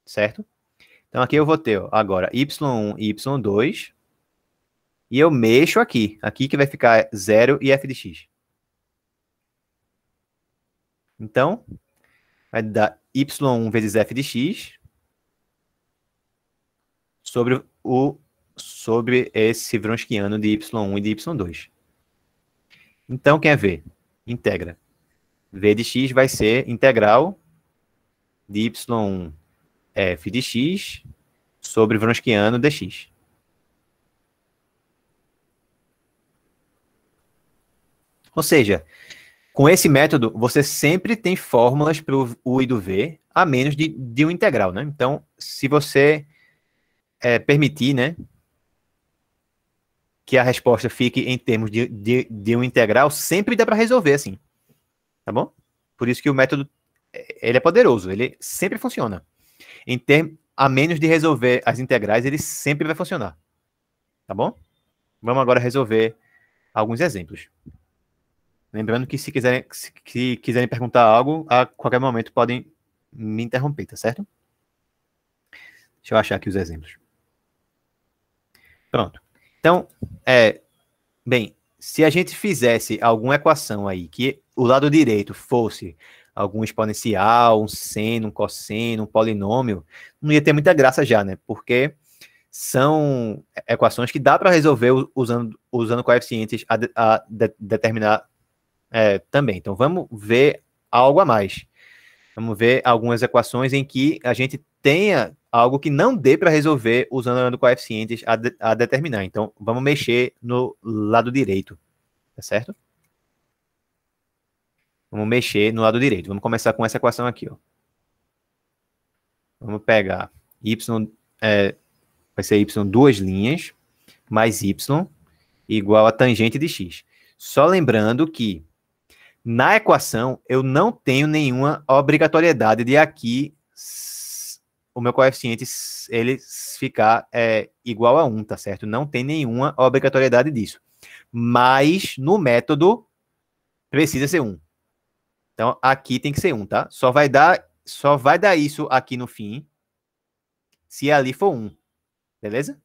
certo? Então aqui eu vou ter ó, agora Y1 e Y2, e eu mexo aqui que vai ficar 0 e f de x. Então, vai dar Y1 vezes f de x sobre esse Wronskiano de Y1 e de Y2. Então, quem é V? Integra. V de x vai ser integral de Y1 f de x sobre Wronskiano dx. Ou seja, com esse método, você sempre tem fórmulas para o U e do V, a menos de um integral, né? Então, se você permitir, né, que a resposta fique em termos de um integral, sempre dá para resolver assim, tá bom? Por isso que o método, ele é poderoso, ele sempre funciona. A menos de resolver as integrais, ele sempre vai funcionar, tá bom? Vamos agora resolver alguns exemplos. Lembrando que se quiserem perguntar algo, a qualquer momento podem me interromper, tá certo? Deixa eu achar aqui os exemplos. Pronto. Então, bem, se a gente fizesse alguma equação aí, que o lado direito fosse algum exponencial, um seno, um cosseno, um polinômio, não ia ter muita graça já, né? Porque são equações que dá para resolver usando coeficientes a determinar também. Então, vamos ver algo a mais. Vamos ver algumas equações em que a gente tenha algo que não dê para resolver usando coeficientes a determinar. Então, vamos mexer no lado direito, tá certo? Vamos mexer no lado direito. Vamos começar com essa equação aqui, ó. Vamos pegar y, vai ser y duas linhas, mais y igual a tangente de x. Só lembrando que na equação eu não tenho nenhuma obrigatoriedade de aqui o meu coeficiente ele ficar igual a 1, tá certo? Não tem nenhuma obrigatoriedade disso. Mas no método precisa ser 1. Então aqui tem que ser 1, tá? Só vai dar isso aqui no fim se ali for 1. Beleza?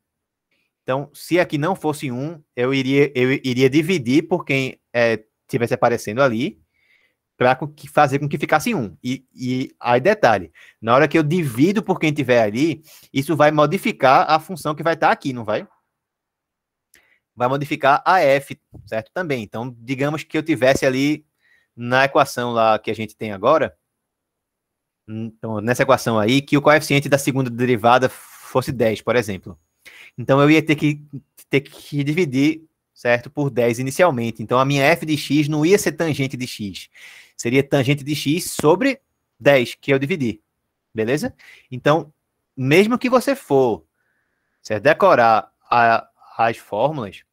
Então, se aqui não fosse 1, eu iria dividir por quem tivesse aparecendo ali para fazer com que ficasse 1. E aí, detalhe, na hora que eu divido por quem tiver ali, isso vai modificar a função que vai estar aqui, não vai? Vai modificar a f, certo? Também. Então, digamos que eu tivesse ali na equação lá que a gente tem agora, então, nessa equação aí, que o coeficiente da segunda derivada fosse 10, por exemplo. Então, eu ia ter que dividir, certo, por 10 inicialmente. Então, a minha f de x não ia ser tangente de x. Seria tangente de x sobre 10, que eu dividi. Beleza? Então, mesmo que você for, certo, decorar as fórmulas,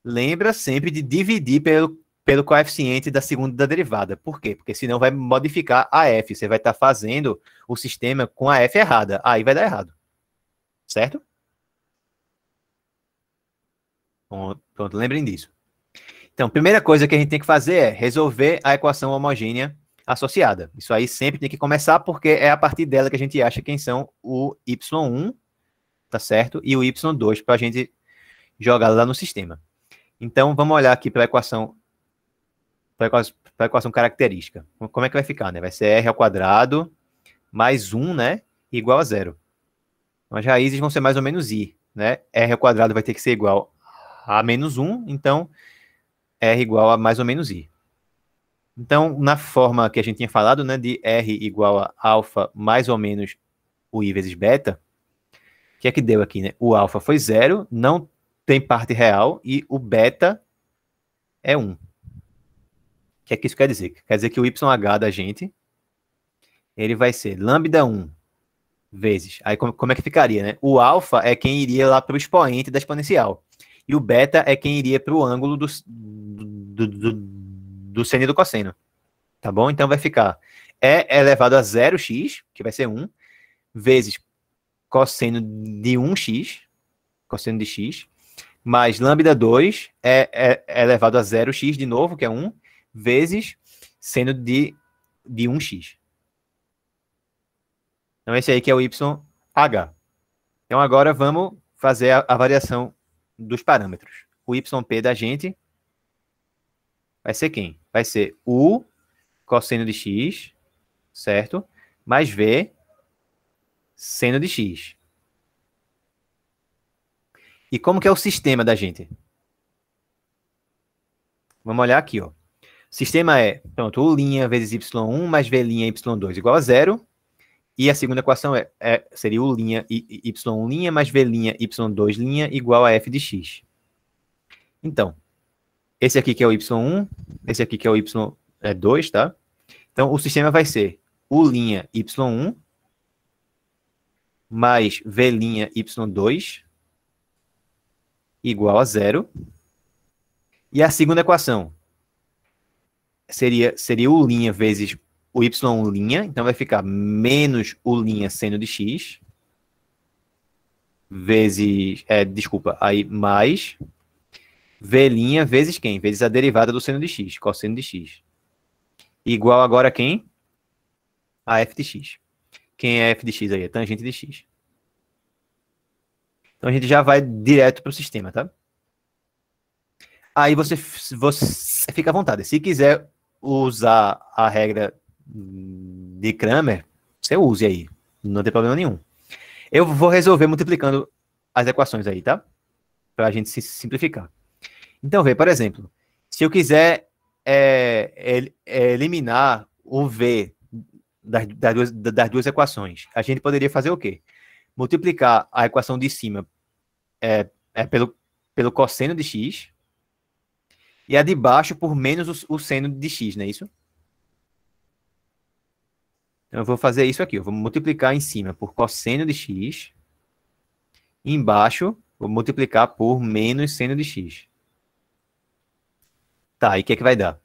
lembra sempre de dividir pelo coeficiente da segunda derivada. Por quê? Porque senão vai modificar a f. Você vai estar fazendo o sistema com a f errada. Aí vai dar errado. Certo? Pronto, lembrem disso. Então, primeira coisa que a gente tem que fazer é resolver a equação homogênea associada. Isso aí sempre tem que começar, porque é a partir dela que a gente acha quem são o y1, tá certo? E o y2 para a gente jogar lá no sistema. Então, vamos olhar aqui para a equação característica. Como é que vai ficar, né? Vai ser r ao quadrado mais 1, né? Igual a 0. Então, as raízes vão ser mais ou menos i, né? R ao quadrado vai ter que ser igual a menos 1, então r igual a mais ou menos i. Então, na forma que a gente tinha falado, né, de r igual a alfa mais ou menos o i vezes beta, o que é que deu aqui, né? O alfa foi 0, não tem parte real, e o beta é 1. O que é que isso quer dizer? Quer dizer que o YH da gente, ele vai ser lambda 1 vezes. Aí como é que ficaria, né? O alfa é quem iria lá para o expoente da exponencial. E o beta é quem iria para o ângulo do seno e do cosseno. Tá bom? Então vai ficar E elevado a 0x, que vai ser 1, vezes cosseno de 1x, cosseno de x, mais lambda 2 é elevado a 0x de novo, que é 1, vezes seno de 1x. Então esse aí que é o YH. Então agora vamos fazer a variação dos parâmetros. O YP da gente vai ser quem? Vai ser U cosseno de x, certo? Mais V seno de x. E como que é o sistema da gente? Vamos olhar aqui, ó. O sistema é, pronto, U' vezes y1 mais V' y2 igual a 0. E a segunda equação seria U' y1' mais V' y2' igual a f de x. Então, esse aqui que é o y1, esse aqui que é o y2, tá? Então, o sistema vai ser U' y1 mais V' y2 igual a 0. E a segunda equação seria U' vezes o y', então vai ficar menos U' seno de x, vezes, aí mais V' vezes quem? Vezes a derivada do seno de x, cosseno de x. Igual agora a quem? A f de x. Quem é f de x aí? É tangente de x. Então a gente já vai direto para o sistema, tá? Aí você fica à vontade. Se quiser usar a regra de Cramer, você use aí. Não tem problema nenhum. Eu vou resolver multiplicando as equações aí, tá? Para a gente se simplificar. Então, vê, por exemplo, se eu quiser eliminar o V das duas equações, a gente poderia fazer o quê? Multiplicar a equação de cima pelo cosseno de x e a de baixo por menos o seno de x, não é isso? Então, eu vou fazer isso aqui. Eu vou multiplicar em cima por cosseno de x. E embaixo, vou multiplicar por menos seno de x. Tá, e o que é que vai dar?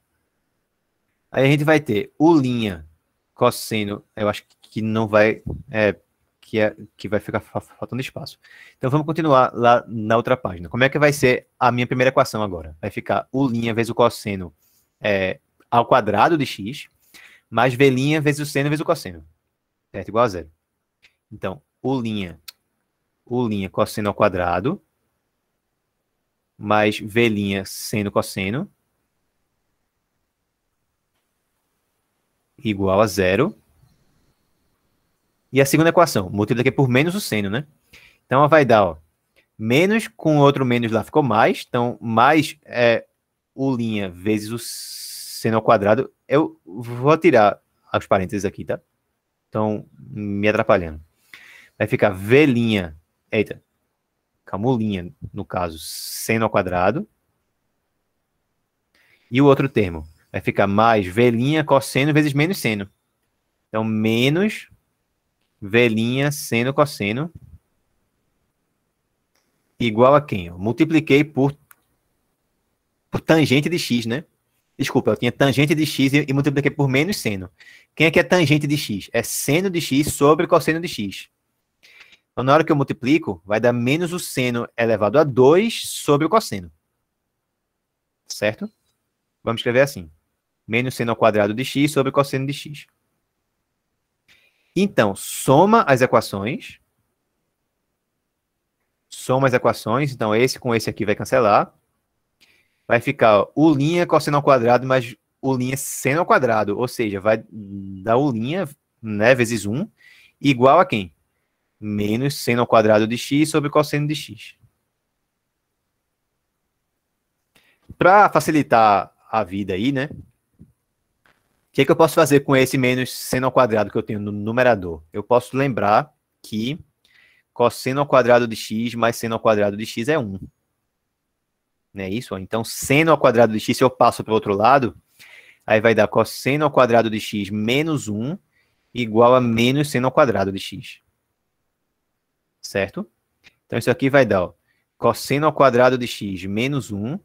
Aí a gente vai ter U' cosseno, eu acho que não vai... que vai ficar faltando espaço. Então vamos continuar lá na outra página. Como é que vai ser a minha primeira equação agora? Vai ficar U' vezes o cosseno ao quadrado de x, mais V' vezes o seno vezes o cosseno. Certo? Igual a zero. Então, U' cosseno ao quadrado, mais V' seno cosseno, igual a zero. E a segunda equação, multipliquei por menos o seno, né? Então, ela vai dar, ó, menos com outro menos lá ficou mais. Então, mais U' vezes o seno ao quadrado. Eu vou tirar os parênteses aqui, tá? Então, me atrapalhando. Vai ficar V', eita, calma, U', no caso, seno ao quadrado. E o outro termo vai ficar mais V' cosseno vezes menos seno. Então, menos V' seno cosseno igual a quem? Eu multipliquei por tangente de x, né? Desculpa, eu tinha tangente de x e multipliquei por menos seno. Quem é que é tangente de x? É seno de x sobre cosseno de x. Então, na hora que eu multiplico, vai dar menos o seno elevado a 2 sobre o cosseno. Certo? Vamos escrever assim. Menos seno ao quadrado de x sobre cosseno de x. Então, soma as equações. Soma as equações. Então, esse com esse aqui vai cancelar. Vai ficar U' cosseno ao quadrado mais U' seno ao quadrado. Ou seja, vai dar U', né, vezes 1, igual a quem? Menos seno ao quadrado de x sobre cosseno de x. Para facilitar a vida aí, né? O que eu posso fazer com esse menos seno ao quadrado que eu tenho no numerador? Eu posso lembrar que cosseno ao quadrado de x mais seno ao quadrado de x é 1. Não é isso? Então, seno ao quadrado de x, se eu passo para o outro lado, aí vai dar cosseno ao quadrado de x menos 1 igual a menos seno ao quadrado de x. Certo? Então, isso aqui vai dar, ó, cosseno ao quadrado de x menos 1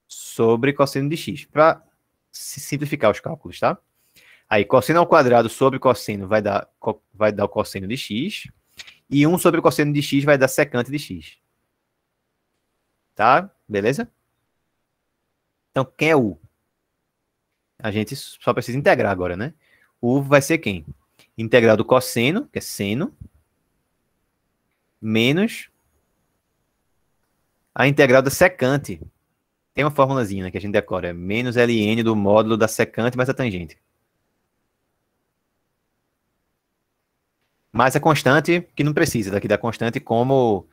sobre cosseno de x. Para simplificar os cálculos, tá? Aí, cosseno ao quadrado sobre cosseno vai dar o cosseno de x. E 1 sobre o cosseno de x vai dar secante de x. Tá? Beleza? Então, quem é U? A gente só precisa integrar agora, né? U vai ser quem? Integral do cosseno, que é seno, menos a integral da secante. Tem uma formulazinha, né, que a gente decora. É menos ln do módulo da secante mais a tangente. Mas a constante, que não precisa daqui da constante, como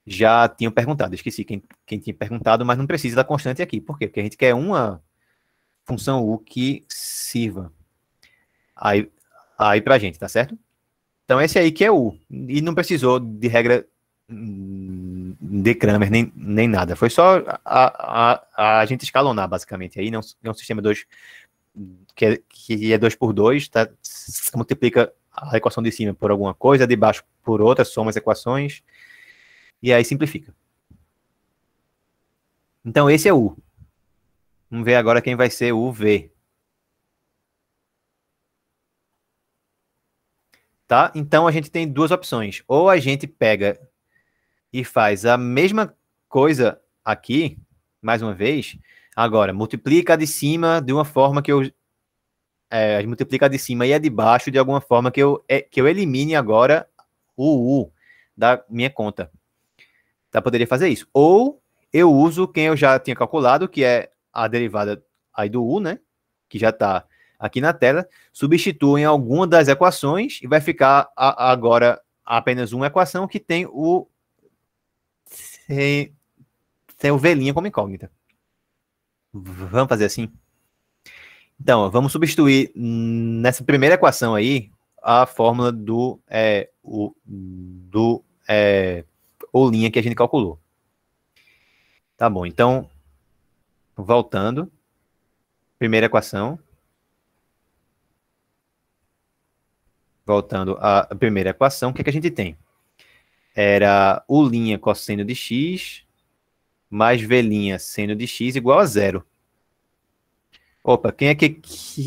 já tinham perguntado. Esqueci quem tinha perguntado, mas não precisa da constante aqui. Por quê? Porque a gente quer uma função U que sirva aí pra gente, tá certo? Então esse aí que é U. E não precisou de regra de Cramer, nem nada. Foi só a gente escalonar, basicamente. Aí não é um sistema 2 que é 2 por 2, tá? Você multiplica a equação de cima por alguma coisa, de baixo por outra, soma as equações, e aí simplifica. Então esse é U. Vamos ver agora quem vai ser o V. Tá? Então a gente tem duas opções. Ou a gente pega e faz a mesma coisa aqui, mais uma vez. Agora, multiplica a de cima de uma forma que eu... multiplica a de cima e a de baixo de alguma forma que eu elimine agora o U da minha conta. Tá? Poderia fazer isso. Ou eu uso quem eu já tinha calculado, que é a derivada aí do U, né? Que já está aqui na tela. Substituo em alguma das equações e vai ficar agora apenas uma equação que tem o V' como incógnita. Vamos fazer assim? Então, vamos substituir nessa primeira equação aí a fórmula do O' que a gente calculou. Tá bom, então, voltando. Primeira equação. Voltando à primeira equação, o que a gente tem? Era U' cosseno de x mais V' seno de x igual a zero. Opa, quem é que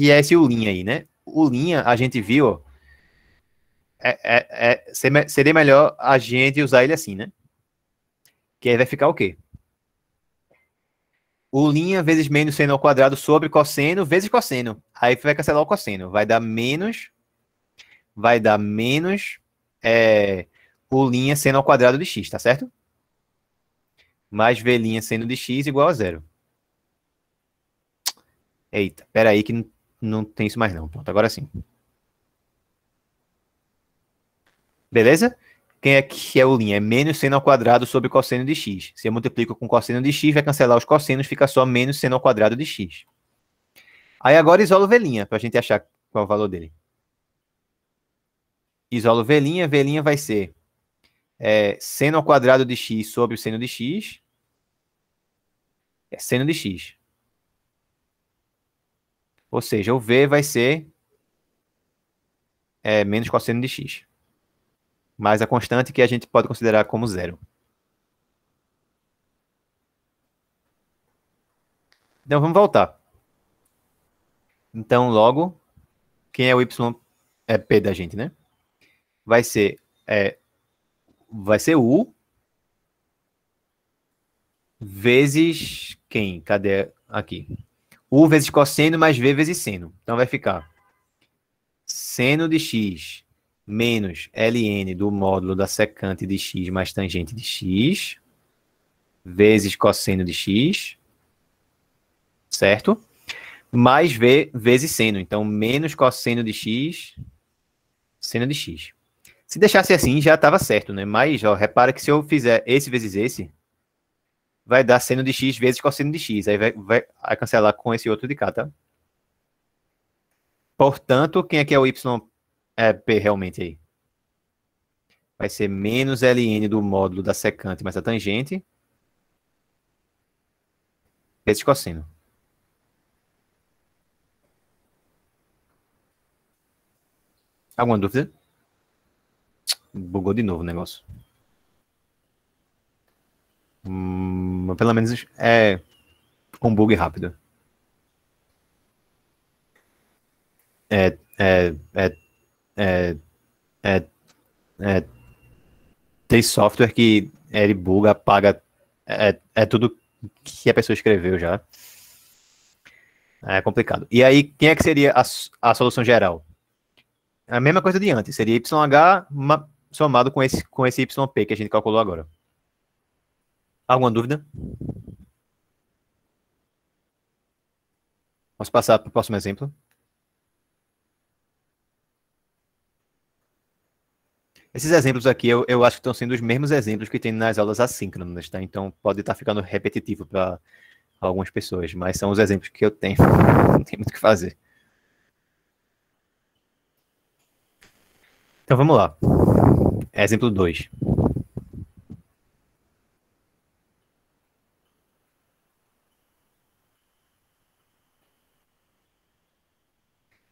é esse U' aí, né? U' a gente viu, ó, seria melhor a gente usar ele assim, né? Que aí vai ficar o quê? U' vezes menos seno ao quadrado sobre cosseno vezes cosseno. Aí vai cancelar o cosseno. Vai dar menos U' seno ao quadrado de x, tá certo? Mais V' seno de x igual a zero. Eita, peraí que não tem isso mais não. Pronto, agora sim. Beleza? Quem é que é U'? É menos seno ao quadrado sobre cosseno de x. Se eu multiplico com cosseno de x, vai cancelar os cossenos, fica só menos seno ao quadrado de x. Aí agora isolo V', para a gente achar qual é o valor dele. Isolo V', V' vai ser seno ao quadrado de x sobre o seno de x. É seno de x. Ou seja, o V vai ser menos cosseno de x. Mais a constante que a gente pode considerar como zero. Então, vamos voltar. Então, logo, quem é o y p da gente, né? Vai ser U vezes quem? Cadê? Aqui. U vezes cosseno mais V vezes seno. Então, vai ficar seno de x menos ln do módulo da secante de x mais tangente de x vezes cosseno de x, certo? Mais V vezes seno. Então, menos cosseno de x, seno de x. Se deixasse assim, já estava certo, né? Mas, ó, repara que se eu fizer esse vezes esse, vai dar seno de x vezes cosseno de x. Aí vai cancelar com esse outro de cá, tá? Portanto, quem é que é o y p realmente aí? Vai ser menos ln do módulo da secante mais a tangente vezes cosseno. Alguma dúvida? Bugou de novo o negócio. Pelo menos é um bug rápido. Tem software que ele buga, apaga. É tudo que a pessoa escreveu já. É complicado. E aí, quem é que seria a solução geral? A mesma coisa de antes. Seria YH somado com esse YP que a gente calculou agora. Alguma dúvida? Posso passar para o próximo exemplo? Esses exemplos aqui, eu acho que estão sendo os mesmos exemplos que tem nas aulas assíncronas, tá? Então, pode estar ficando repetitivo para algumas pessoas, mas são os exemplos que eu tenho. Não tem muito o que fazer. Então, vamos lá. Exemplo 2.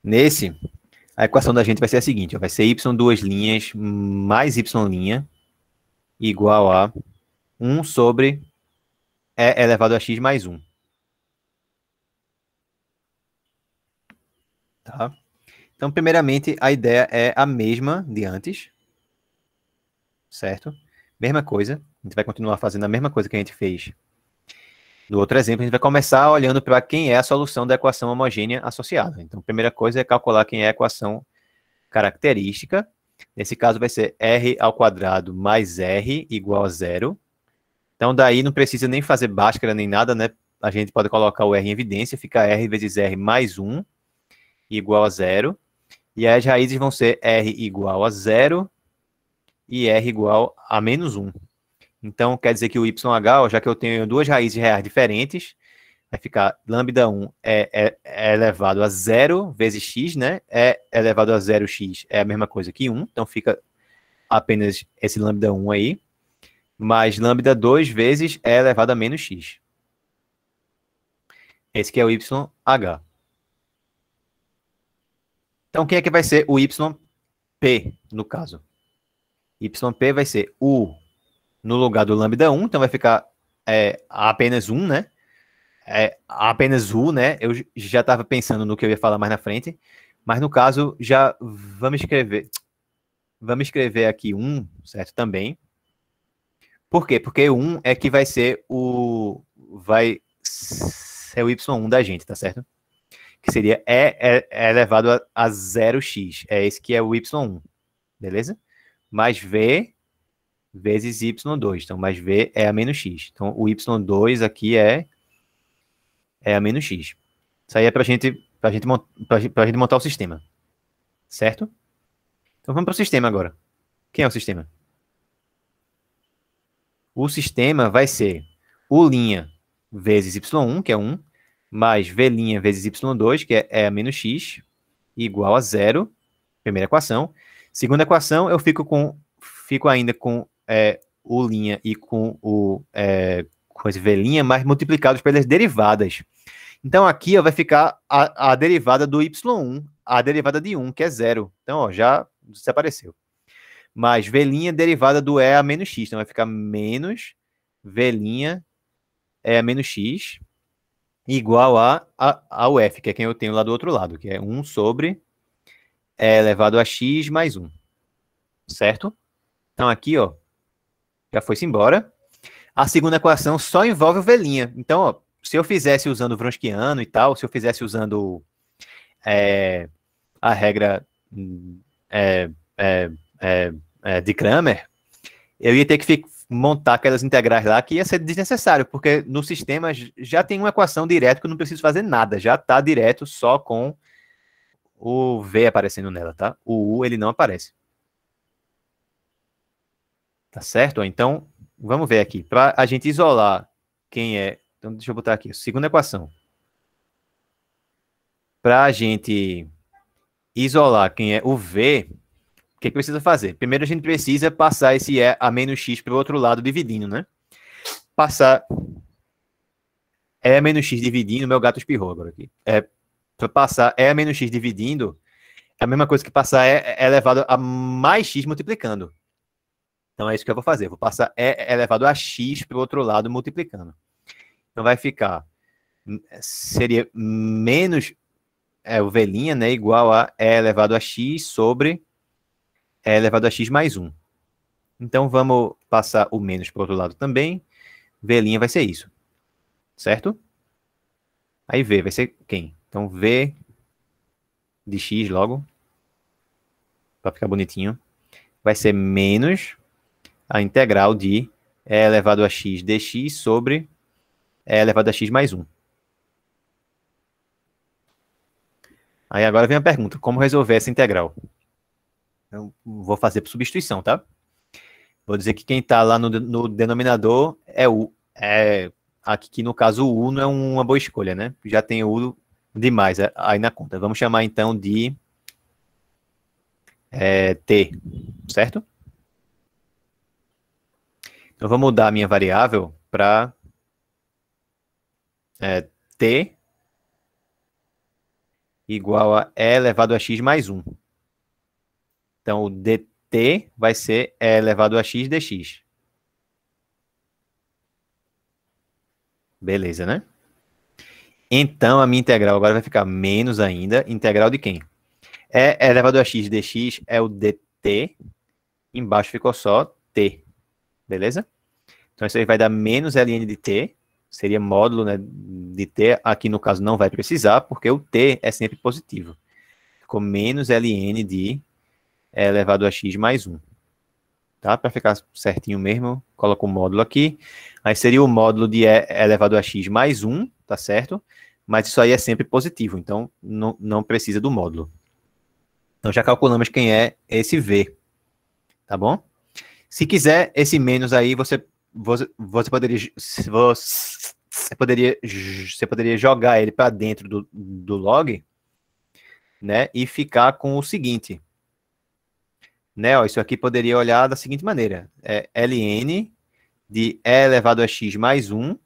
Nesse, a equação da gente vai ser a seguinte, ó, vai ser y duas linhas mais y' igual a 1 sobre e elevado a x mais 1. Tá? Então, primeiramente, a ideia é a mesma de antes, certo? Mesma coisa, a gente vai continuar fazendo a mesma coisa que a gente fez no outro exemplo. A gente vai começar olhando para quem é a solução da equação homogênea associada. Então, a primeira coisa é calcular quem é a equação característica. Nesse caso, vai ser r ao quadrado mais r igual a zero. Então, daí não precisa nem fazer Bhaskara nem nada, né? A gente pode colocar o r em evidência, fica r vezes r mais 1 igual a zero. E aí as raízes vão ser r igual a zero e r igual a menos 1. Então, quer dizer que o YH, ó, já que eu tenho duas raízes reais diferentes, vai ficar lambda1 é elevado a 0 vezes x, né? É elevado a 0x é a mesma coisa que 1, então fica apenas esse lambda1 aí, mais lambda2 vezes é elevado a menos x. Esse que é o YH. Então, quem é que vai ser o YP, no caso? YP vai ser U no lugar do lambda1, então vai ficar apenas 1, né? Apenas U, né? Eu já estava pensando no que eu ia falar mais na frente, mas no caso, já vamos escrever. Vamos escrever aqui 1, certo? Também. Por quê? Porque 1 é que vai ser o y1 da gente, tá certo? Que seria é elevado a 0x. É esse que é o y1, beleza? Mais v vezes y2. Então, mais v é a menos x. Então, o y2 aqui é a menos x. Isso aí é pra gente montar o sistema. Certo? Então, vamos para o sistema agora. Quem é o sistema? O sistema vai ser u' vezes y1, que é 1, mais v' vezes y2, que é a menos x, igual a 0. Primeira equação. Segunda equação, eu fico ainda com u' e com com esse v', mas multiplicados pelas derivadas. Então, aqui ó, vai ficar a derivada do y1, a derivada de 1, que é 0. Então, ó, já desapareceu. Mais v' derivada do e a menos x. Então, vai ficar menos v' e a menos x igual ao f, que é quem eu tenho lá do outro lado, que é 1 sobre e elevado a x mais 1. Certo? Então, aqui, ó, já foi-se embora. A segunda equação só envolve o v'. Então, ó, se eu fizesse usando o Wronskiano e tal, se eu fizesse usando a regra de Cramer, eu ia ter que montar aquelas integrais lá que ia ser desnecessário, porque no sistema já tem uma equação direta que eu não preciso fazer nada, já está direto só com o V aparecendo nela, tá? O U, ele não aparece. Tá certo? Então, vamos ver aqui. Para a gente isolar quem é... Então, deixa eu botar aqui. Segunda equação. Para a gente isolar quem é o V, o que precisa fazer? Primeiro, a gente precisa passar esse E a menos X para o outro lado dividindo, né? Passar E a menos X dividindo... Meu gato espirrou agora aqui. Para passar E a menos X dividindo, é a mesma coisa que passar E elevado a mais X multiplicando. Então, é isso que eu vou fazer. Vou passar E elevado a X para o outro lado multiplicando. Então, vai ficar... Seria menos o V', né? Igual a E elevado a X sobre E elevado a X mais 1. Então, vamos passar o menos para o outro lado também. V' vai ser isso. Certo? Aí V vai ser quem? Então, V de X logo. Para ficar bonitinho. Vai ser menos a integral de E elevado a X dx sobre E elevado a X mais 1. Aí agora vem a pergunta, como resolver essa integral? Eu vou fazer por substituição, tá? Vou dizer que quem está lá no denominador é U. Aqui que no caso o U não é uma boa escolha, né? Já tem U demais aí na conta. Vamos chamar então de T, certo? Então, vou mudar a minha variável para T igual a E elevado a X mais 1. Então, o dt vai ser E elevado a X dx. Beleza, né? Então, a minha integral agora vai ficar menos ainda. Integral de quem? E elevado a X dx é o dt. Embaixo ficou só t. Beleza? Então, isso aí vai dar menos ln de t. Seria módulo, né, de t. Aqui, no caso, não vai precisar, porque o t é sempre positivo. Ficou menos ln de E elevado a X mais 1. Tá? Para ficar certinho mesmo, coloco o módulo aqui. Aí seria o módulo de E elevado a X mais 1, tá certo? Mas isso aí é sempre positivo, então não precisa do módulo. Então já calculamos quem é esse V. Tá bom? Se quiser, esse menos aí, você poderia jogar ele para dentro do log, né? E ficar com o seguinte. Né, ó, isso aqui poderia olhar da seguinte maneira. ln de E elevado a X mais 1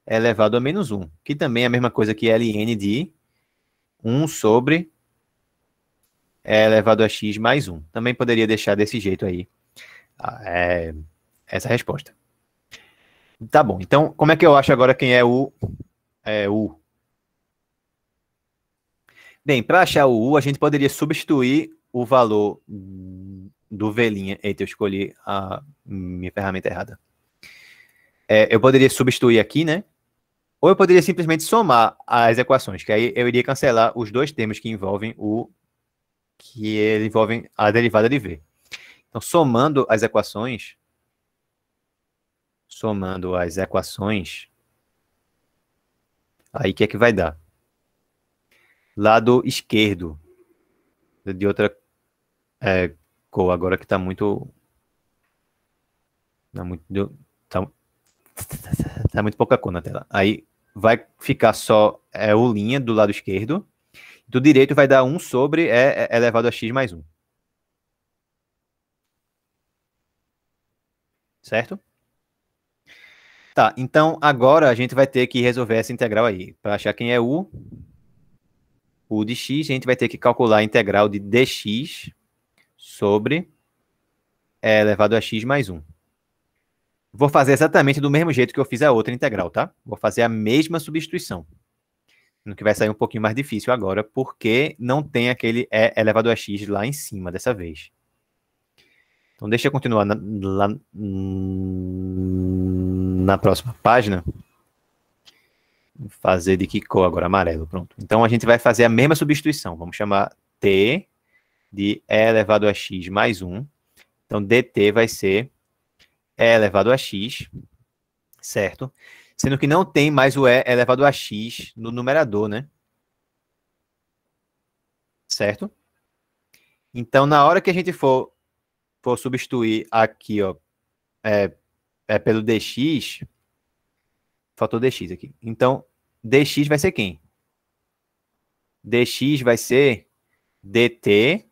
elevado a menos 1. Que também é a mesma coisa que ln de 1 sobre E elevado a X mais 1. Também poderia deixar desse jeito aí essa resposta. Tá bom, então como é que eu acho agora quem é o U? Bem, para achar o U, a gente poderia substituir o valor do velinha. Eita, eu escolhi a minha ferramenta errada. Eu poderia substituir aqui, né? Ou eu poderia simplesmente somar as equações, que aí eu iria cancelar os dois termos que envolvem a derivada de v. Então, somando as equações, aí o que é que vai dar? Lado esquerdo, de outra cor, agora que está muito... Tá muito pouca cor na tela. Aí vai ficar só o linha do lado esquerdo. Do direito vai dar 1 sobre e elevado a x mais 1. Certo? Tá, então agora a gente vai ter que resolver essa integral aí. Para achar quem é u de x, a gente vai ter que calcular a integral de dx sobre e elevado a x mais 1. Vou fazer exatamente do mesmo jeito que eu fiz a outra integral, tá? Vou fazer a mesma substituição. No que vai sair um pouquinho mais difícil agora, porque não tem aquele e elevado a x lá em cima dessa vez. Então, deixa eu continuar lá na próxima página. Vou fazer de que cor agora? Amarelo, pronto. Então, a gente vai fazer a mesma substituição. Vamos chamar t de e elevado a x mais 1. Então, dt vai ser e elevado a x, certo? Sendo que não tem mais o e elevado a x no numerador, né? Certo? Então, na hora que a gente for substituir aqui, ó, pelo dx, faltou dx aqui. Então, dx vai ser quem? Dx vai ser dt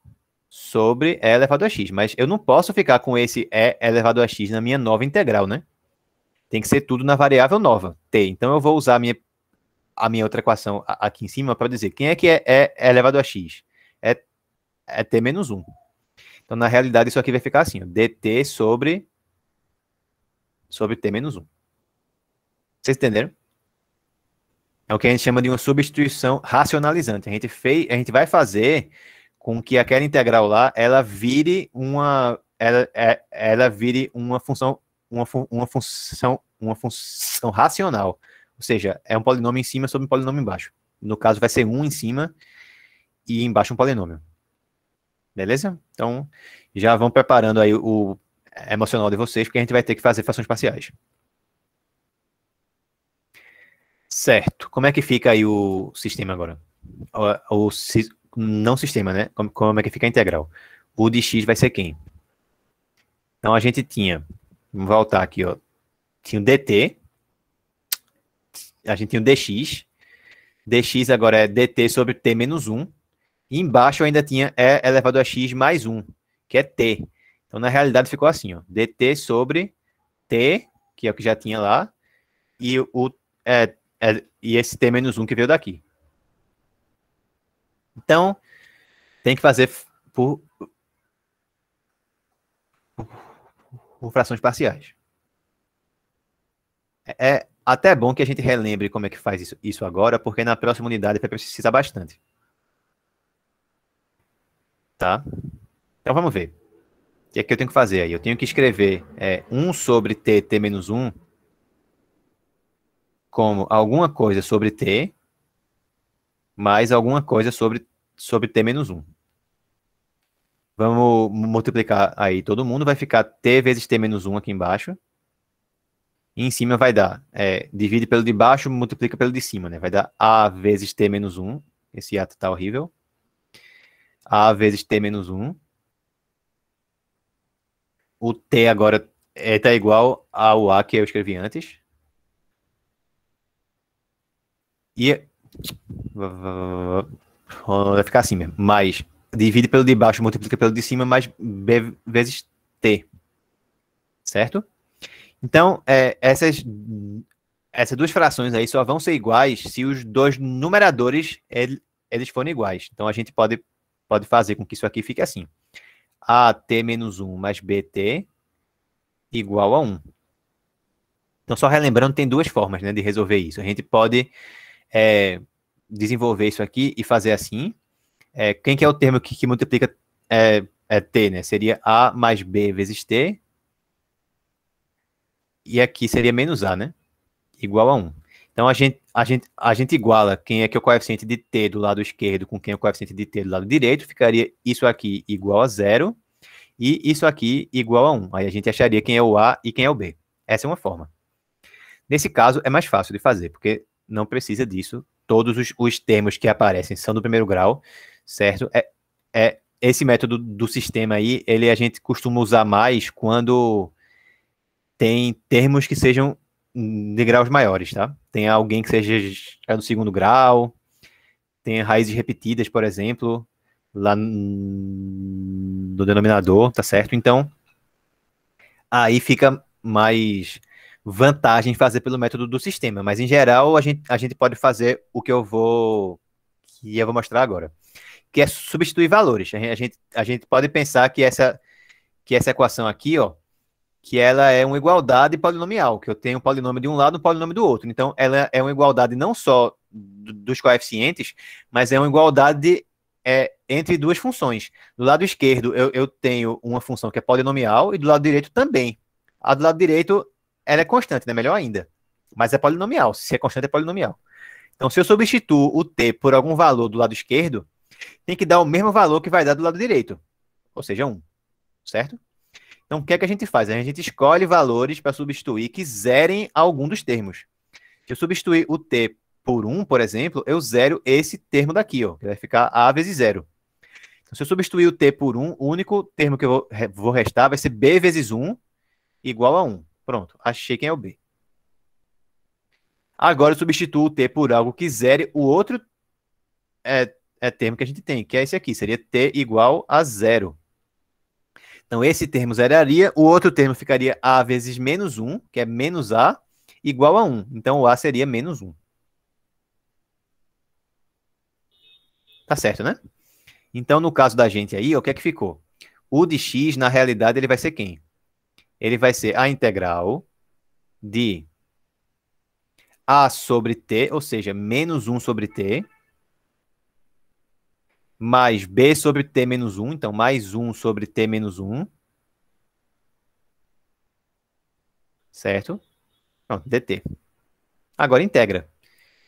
sobre e elevado a x. Mas eu não posso ficar com esse e elevado a x na minha nova integral, né? Tem que ser tudo na variável nova, t. Então, eu vou usar a minha outra equação aqui em cima para dizer quem é que é e elevado a x? É t menos 1. Então, na realidade, isso aqui vai ficar assim, ó, dt sobre t menos 1. Vocês entenderam? É o que a gente chama de uma substituição racionalizante. A gente vai fazer com que aquela integral lá, ela vire uma função, uma função racional. Ou seja, é um polinômio em cima sobre um polinômio embaixo. No caso, vai ser 1 em cima e embaixo um polinômio. Beleza? Então, já vão preparando aí o emocional de vocês, porque a gente vai ter que fazer frações parciais. Certo. Como é que fica aí o sistema agora? Não sistema, né? Como é que fica a integral? O de x vai ser quem? Então, a gente tinha... Vamos voltar aqui, ó. Tinha o dt. A gente tinha o dx. Dx agora é dt sobre t menos 1. E embaixo eu ainda tinha e elevado a x mais 1, que é t. Então, na realidade, ficou assim, ó. dt sobre t, que é o que já tinha lá, e, e esse t menos 1 que veio daqui. Então, tem que fazer por frações parciais. É até bom que a gente relembre como é que faz isso agora, porque na próxima unidade vai precisar bastante. Tá? Então, vamos ver. O que é que eu tenho que fazer aí? Eu tenho que escrever 1 sobre t menos 1 como alguma coisa sobre t mais alguma coisa sobre t menos 1. Vamos multiplicar aí todo mundo. Vai ficar t vezes t menos 1 aqui embaixo. E em cima vai dar, divide pelo de baixo, multiplica pelo de cima, né? Vai dar a vezes t menos 1. Esse ato tá horrível. A vezes t menos 1. O t agora está igual ao a que eu escrevi antes. E vai ficar assim mesmo. Mais divide pelo de baixo, multiplica pelo de cima, mais b vezes t. Certo? Então, essas duas frações aí só vão ser iguais se os dois numeradores eles forem iguais. Então, a gente pode fazer com que isso aqui fique assim. AT menos 1 mais BT igual a 1. Então, só relembrando, tem duas formas, né, de resolver isso. A gente pode desenvolver isso aqui e fazer assim. Quem que é o termo que multiplica é t, né? Seria a mais b vezes t. E aqui seria menos a, né? Igual a 1. Então, a gente iguala quem é que é o coeficiente de t do lado esquerdo com quem é o coeficiente de t do lado direito. Ficaria isso aqui igual a 0 e isso aqui igual a 1. Aí a gente acharia quem é o a e quem é o b. Essa é uma forma. Nesse caso, é mais fácil de fazer, porque não precisa disso. Todos os termos que aparecem são do primeiro grau, certo? Esse método do sistema aí, a gente costuma usar mais quando tem termos que sejam de graus maiores, tá? Tem alguém que seja do segundo grau, tem raízes repetidas, por exemplo, lá no denominador, tá certo? Então, aí fica mais vantagem fazer pelo método do sistema, mas em geral a gente pode fazer o que eu vou mostrar agora, que é substituir valores. A gente pode pensar que essa equação aqui, ó, que ela é uma igualdade polinomial, que eu tenho um polinômio de um lado e um polinômio do outro. Então, ela é uma igualdade não só dos coeficientes, mas é uma igualdade entre duas funções. Do lado esquerdo, eu tenho uma função que é polinomial, e do lado direito também. A do lado direito, ela é constante, né? Melhor ainda. Mas é polinomial. Se é constante, é polinomial. Então, se eu substituo o t por algum valor do lado esquerdo, tem que dar o mesmo valor que vai dar do lado direito. Ou seja, 1. Certo? Então, o que é que a gente faz? A gente escolhe valores para substituir que zerem algum dos termos. Se eu substituir o t por 1, por exemplo, eu zero esse termo daqui, ó, que vai ficar a vezes 0. Então, se eu substituir o t por 1, o único termo que eu vou restar vai ser b vezes 1 igual a 1. Pronto, achei quem é o b. Agora eu substituo o t por algo que zere o outro termo que a gente tem, que é esse aqui, seria t igual a 0. Então, esse termo zeraria, o outro termo ficaria a vezes menos 1, que é menos a, igual a 1. Então, o a seria menos 1. Tá certo, né? Então, no caso da gente aí, o que é que ficou? O de x, na realidade, ele vai ser quem? Ele vai ser a integral de a sobre t, ou seja, menos 1 sobre t, mais b sobre t menos 1, então mais 1 sobre t menos 1, certo? Pronto, dt. Agora integra.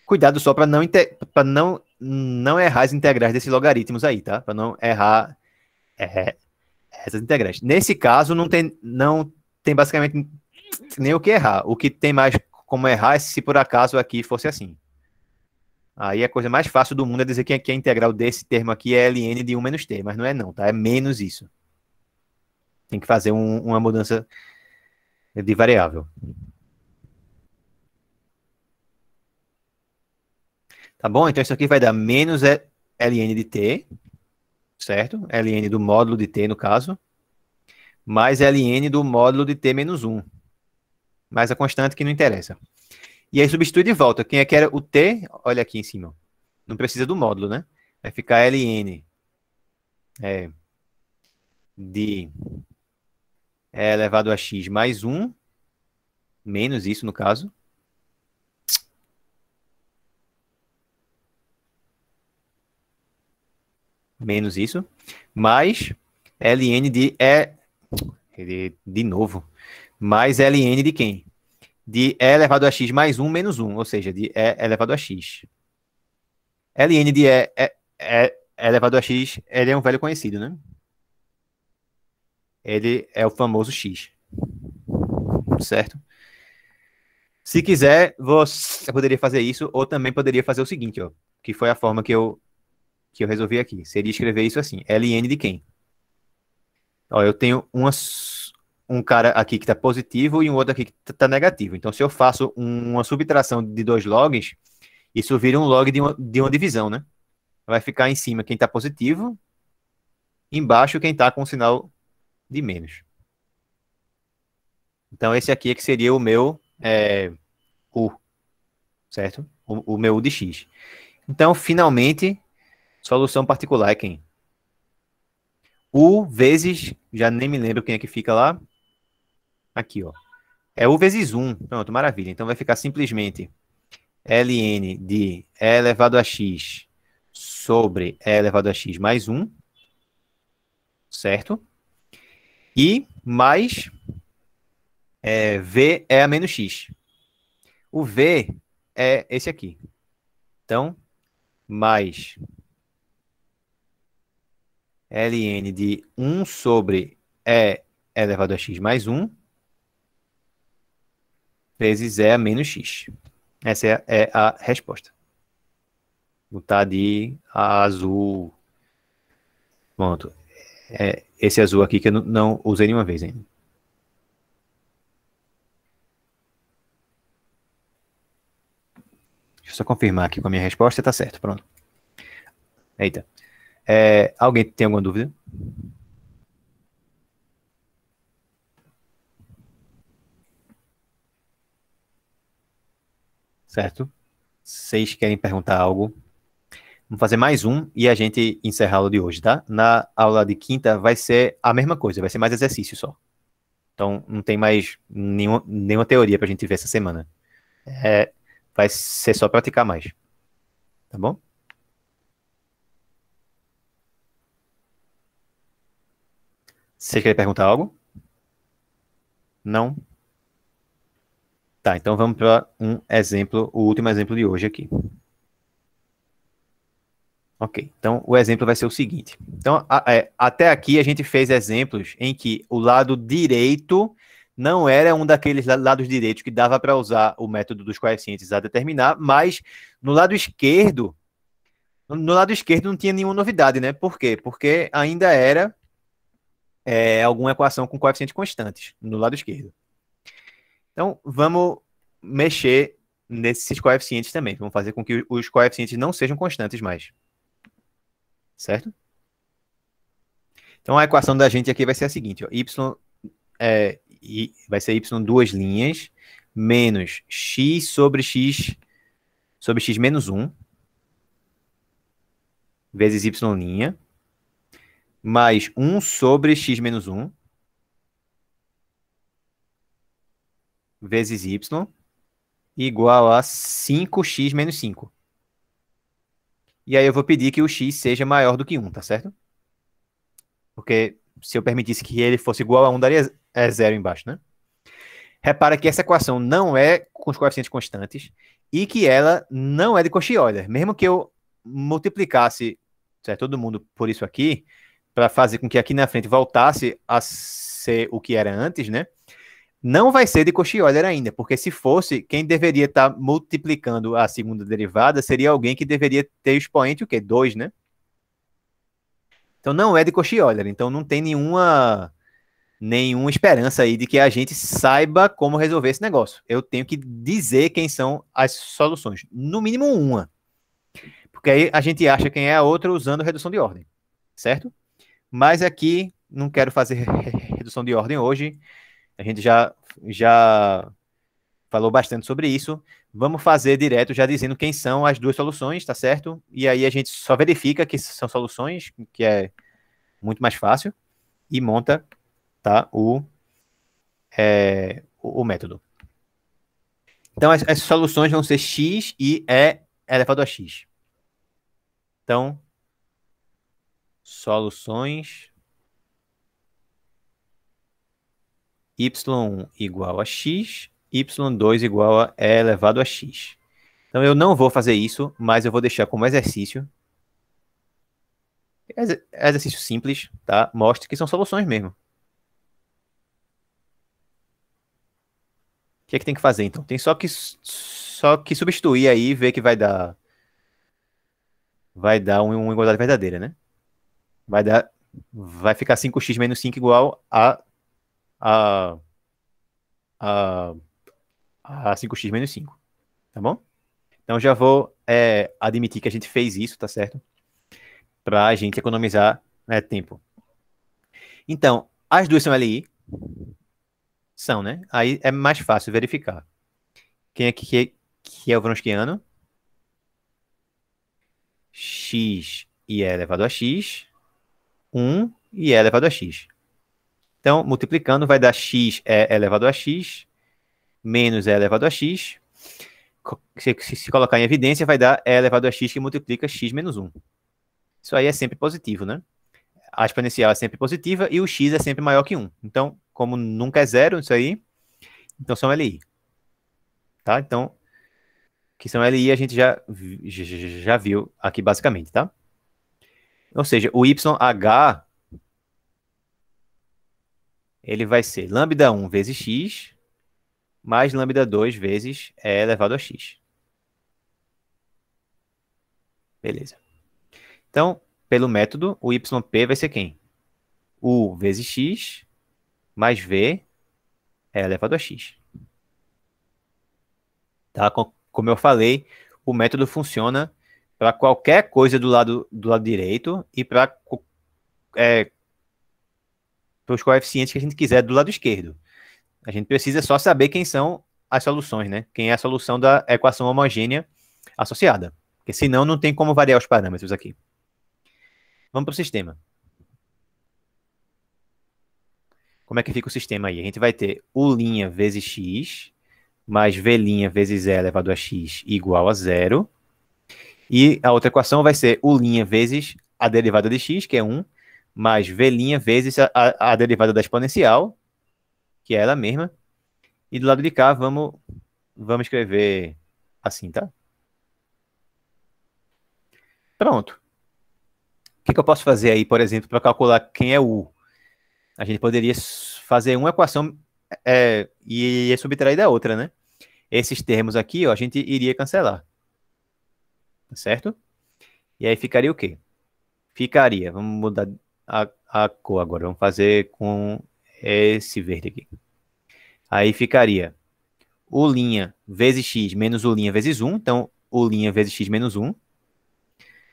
Cuidado só para não errar as integrais desses logaritmos aí, tá? Para não errar essas integrais. Nesse caso, não tem basicamente nem o que errar. O que tem mais como errar é se por acaso aqui fosse assim. Aí a coisa mais fácil do mundo é dizer que a integral desse termo aqui é ln de 1 menos t, mas não é não, tá? É menos isso. Tem que fazer uma mudança de variável. Tá bom? Então isso aqui vai dar menos ln de t, certo? Ln do módulo de t, no caso, mais ln do módulo de t menos 1. Mais a constante que não interessa. E aí substitui de volta. Quem é que era o t? Olha aqui em cima. Não precisa do módulo, né? Vai ficar ln de elevado a x mais 1, menos isso no caso. Menos isso. Mais ln de novo. Mais ln de quem? De e elevado a x mais 1 menos 1, ou seja, de e elevado a x. Ln de e elevado a x, ele é um velho conhecido, né? Ele é o famoso x, certo? Se quiser, você poderia fazer isso, ou também poderia fazer o seguinte, ó, que foi a forma que eu resolvi aqui. Seria escrever isso assim, ln de quem? Ó, eu tenho um cara aqui que está positivo e um outro aqui que está negativo. Então, se eu faço uma subtração de 2 logs, isso vira um log de uma divisão, né? Vai ficar em cima quem está positivo, embaixo quem está com o sinal de menos. Então, esse aqui é que seria o meu U, certo? O meu U de x. Então, finalmente, solução particular é quem? U vezes, já nem me lembro quem é que fica lá. Aqui, ó. É U vezes 1. Pronto, maravilha. Então, vai ficar simplesmente ln de e elevado a x sobre e elevado a x mais 1. certo? E mais V é a menos X. O V é esse aqui. Então, mais ln de 1 sobre E elevado a x mais 1 vezes E a menos x. Essa é a resposta. Vou botar de azul. Pronto. Esse azul aqui que eu não usei nenhuma vez ainda. Deixa eu só confirmar aqui com a minha resposta. Tá certo, pronto. Eita. Alguém tem alguma dúvida? Certo? Vocês querem perguntar algo? Vamos fazer mais um e a gente encerra a aula de hoje, tá? Na aula de quinta vai ser a mesma coisa, vai ser mais exercício só. Então não tem mais nenhuma teoria pra gente ver essa semana. Vai ser só praticar mais. Tá bom? Você quer perguntar algo? Não? Tá, então vamos para um exemplo, o último exemplo de hoje aqui. Ok, então o exemplo vai ser o seguinte. Então, até aqui a gente fez exemplos em que o lado direito não era um daqueles lados direitos que dava para usar o método dos coeficientes a determinar, mas no lado esquerdo não tinha nenhuma novidade, né? Por quê? Porque ainda era alguma equação com coeficientes constantes no lado esquerdo. Então, vamos mexer nesses coeficientes também. Vamos fazer com que os coeficientes não sejam constantes mais. Certo? Então, a equação da gente aqui vai ser a seguinte. Ó, vai ser y duas linhas menos x sobre x menos 1 vezes y' mais 1 sobre x menos 1 vezes y igual a 5x menos 5. E aí eu vou pedir que o x seja maior do que 1, tá certo? Porque se eu permitisse que ele fosse igual a 1, daria 0 embaixo, né? Repara que essa equação não é com os coeficientes constantes e que ela não é de Cauchy-Euler. Mesmo que eu multiplicasse todo mundo por isso aqui, para fazer com que aqui na frente voltasse a ser o que era antes, né? Não vai ser de Cauchy-Euler ainda, porque se fosse, quem deveria estar multiplicando a segunda derivada seria alguém que deveria ter o expoente o quê? 2, né? Então não é de Cauchy-Euler, então não tem nenhuma esperança aí de que a gente saiba como resolver esse negócio. Eu tenho que dizer quem são as soluções, no mínimo uma. Porque aí a gente acha quem é a outra usando redução de ordem, certo? Mas aqui não quero fazer redução de ordem hoje. A gente já falou bastante sobre isso. Vamos fazer direto já dizendo quem são as duas soluções, tá certo? E aí a gente só verifica que são soluções, que é muito mais fácil, e monta, tá, o método. Então, as soluções vão ser x e E elevado a x. Então, soluções y1 igual a x, y2 igual a E elevado a x. Então, eu não vou fazer isso, mas eu vou deixar como exercício. Exercício simples, tá? Mostra que são soluções mesmo. O que é que tem que fazer, então? Tem só que substituir aí e ver que vai dar uma igualdade verdadeira, né? Vai ficar 5x menos 5 igual a 5x menos 5, tá bom? Então já vou admitir que a gente fez isso, tá certo? Para a gente economizar tempo. Então, as duas são LI? São, né? Aí é mais fácil verificar. Quem é que é o Wronskiano? X e E elevado a x, 1 e E elevado a x. Então, multiplicando, vai dar x é elevado a x, menos E elevado a x. Se colocar em evidência, vai dar E elevado a x que multiplica x menos 1. Isso aí é sempre positivo, né? a exponencial é sempre positiva e o x é sempre maior que 1. Então, como nunca é zero isso aí, então são LI. Tá? Então, que são LI a gente já viu aqui basicamente, tá? Ou seja, o YH, ele vai ser lambda 1 vezes x, mais lambda 2 vezes e elevado a x. Beleza. Então, pelo método, o YP vai ser quem? U vezes x, mais V elevado a x. Tá? Como eu falei, o método funciona para qualquer coisa do lado direito e para os coeficientes que a gente quiser do lado esquerdo. A gente precisa só saber quem são as soluções, né? Quem é a solução da equação homogênea associada. Porque senão não tem como variar os parâmetros aqui. Vamos para o sistema. Como é que fica o sistema aí? A gente vai ter U' vezes x, mais V' vezes E elevado a x igual a zero. E a outra equação vai ser U' vezes a derivada de x, que é 1, mais V' vezes a derivada da exponencial, que é ela mesma. E do lado de cá, vamos escrever assim, tá? Pronto. O que eu posso fazer aí, por exemplo, para calcular quem é U? A gente poderia fazer uma equação e subtrair da outra, né? Esses termos aqui, ó, a gente iria cancelar. Certo? E aí ficaria o quê? Ficaria, vamos mudar a cor agora, vamos fazer com esse verde aqui. Aí ficaria U' vezes x menos U' vezes 1, então U' vezes x menos 1.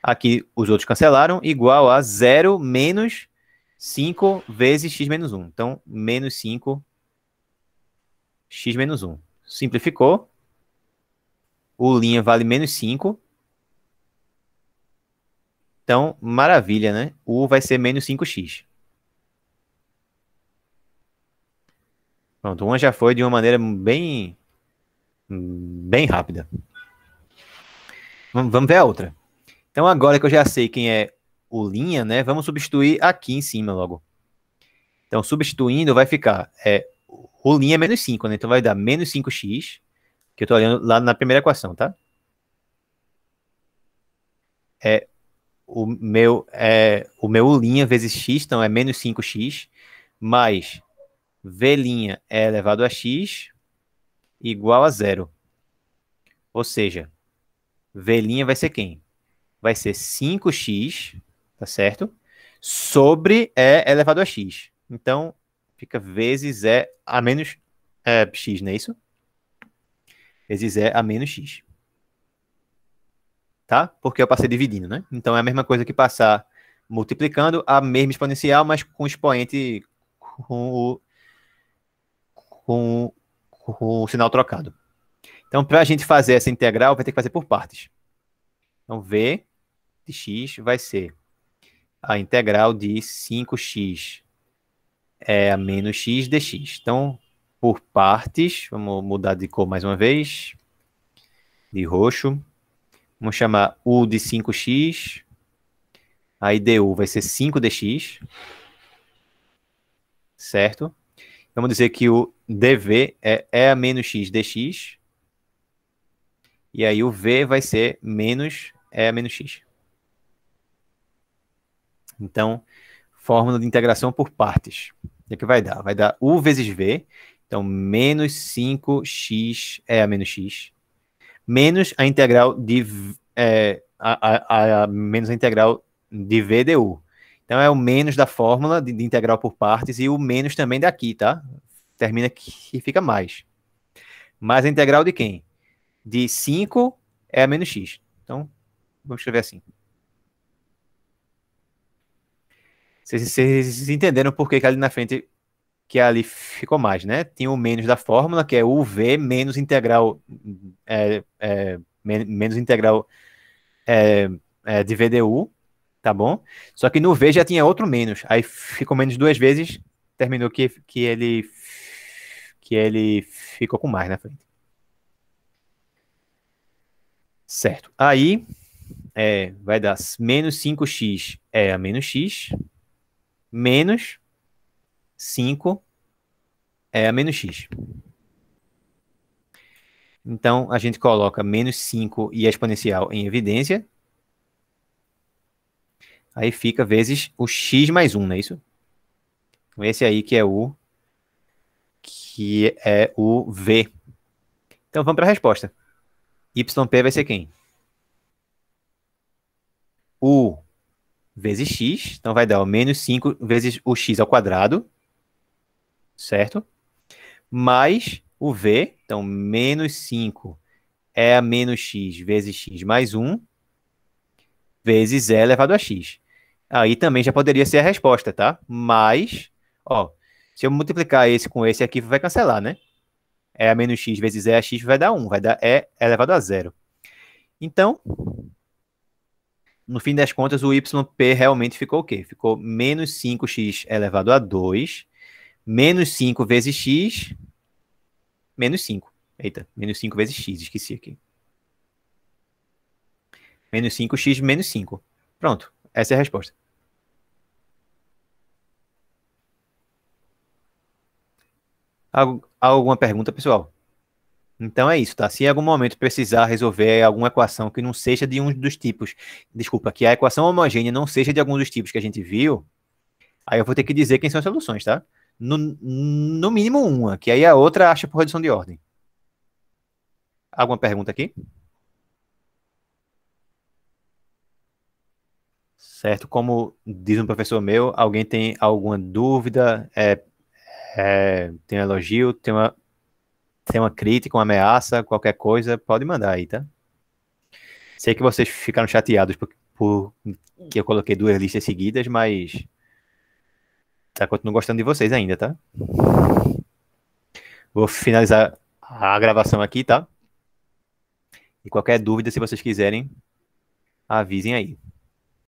Aqui os outros cancelaram, igual a 0 menos 5 vezes x menos 1. Então, menos 5 x menos 1. Simplificou. U' vale menos 5. Então, maravilha, né? U vai ser menos 5x. Pronto, uma já foi de uma maneira bem rápida. Vamos ver a outra. Então, agora que eu já sei quem é o linha, né? Vamos substituir aqui em cima logo. Então, substituindo, vai ficar o linha menos 5, né? Então, vai dar menos 5x, que eu estou olhando lá na primeira equação, tá? O meu U' vezes x, então é menos 5x, mais V' é elevado a x igual a zero. Ou seja, V' vai ser quem? Vai ser 5x, tá certo? Sobre E elevado a x. Então, fica vezes E a menos x, não é isso? Vezes E a menos x. Tá? Porque eu passei dividindo, né? Então, é a mesma coisa que passar multiplicando a mesma exponencial, mas com o expoente com com o sinal trocado. Então, para a gente fazer essa integral, vai ter que fazer por partes. Então, V de x vai ser a integral de 5x a menos x dx. Então, por partes, vamos mudar de cor mais uma vez, de roxo. Vamos chamar U de 5x, aí du vai ser 5dx, certo? Vamos dizer que o dv é E a menos x dx, e aí o v vai ser menos E a menos x. Então, fórmula de integração por partes. O que vai dar? Vai dar U vezes V, então menos 5x a menos x, menos a integral de menos a integral de V du. Então é o menos da fórmula de integral por partes e o menos também daqui, tá? Termina aqui e fica mais. Mais a integral de quem? De 5 a menos x. Então, vamos escrever assim. Vocês entenderam por que ali na frente que ali ficou mais, né? Tinha o menos da fórmula, que é o v menos integral menos integral de VDU, tá bom? Só que no v já tinha outro menos, aí ficou menos duas vezes, terminou que ele ficou com mais na frente. Certo. Aí vai dar menos 5x a menos x, menos 5 é a menos x. Então, a gente coloca menos 5 e a exponencial em evidência. Aí fica vezes o x mais 1, não é isso? Então, esse aí que é o V. Então, vamos para a resposta. YP vai ser quem? U vezes x. Então, vai dar o menos 5 vezes o x ao quadrado. Certo? Mais o V. Então, menos 5 é a menos x vezes x mais 1 vezes e elevado a x. Aí também já poderia ser a resposta, tá? Mas, ó, se eu multiplicar esse com esse aqui, vai cancelar, né? É a menos x vezes e a x vai dar 1, vai dar e elevado a 0. Então, no fim das contas, o YP realmente ficou o quê? Ficou menos 5x elevado a 2, menos 5 vezes x, menos 5. Eita, menos 5 vezes x, esqueci aqui. Menos 5x menos 5. Pronto, essa é a resposta. Alguma pergunta, pessoal? Então é isso, tá? Se em algum momento precisar resolver alguma equação que não seja de um dos tipos, desculpa, que a equação homogênea não seja de algum dos tipos que a gente viu, aí eu vou ter que dizer quem são as soluções, tá? No mínimo uma, que aí a outra acha por redução de ordem. Alguma pergunta aqui? Certo? Como diz um professor meu, alguém tem alguma dúvida, tem um elogio, tem uma crítica, uma ameaça, qualquer coisa, pode mandar aí, tá? Sei que vocês ficaram chateados por que eu coloquei duas listas seguidas, mas continuo gostando de vocês ainda, tá? Vou finalizar a gravação aqui, tá? E qualquer dúvida, se vocês quiserem, avisem aí.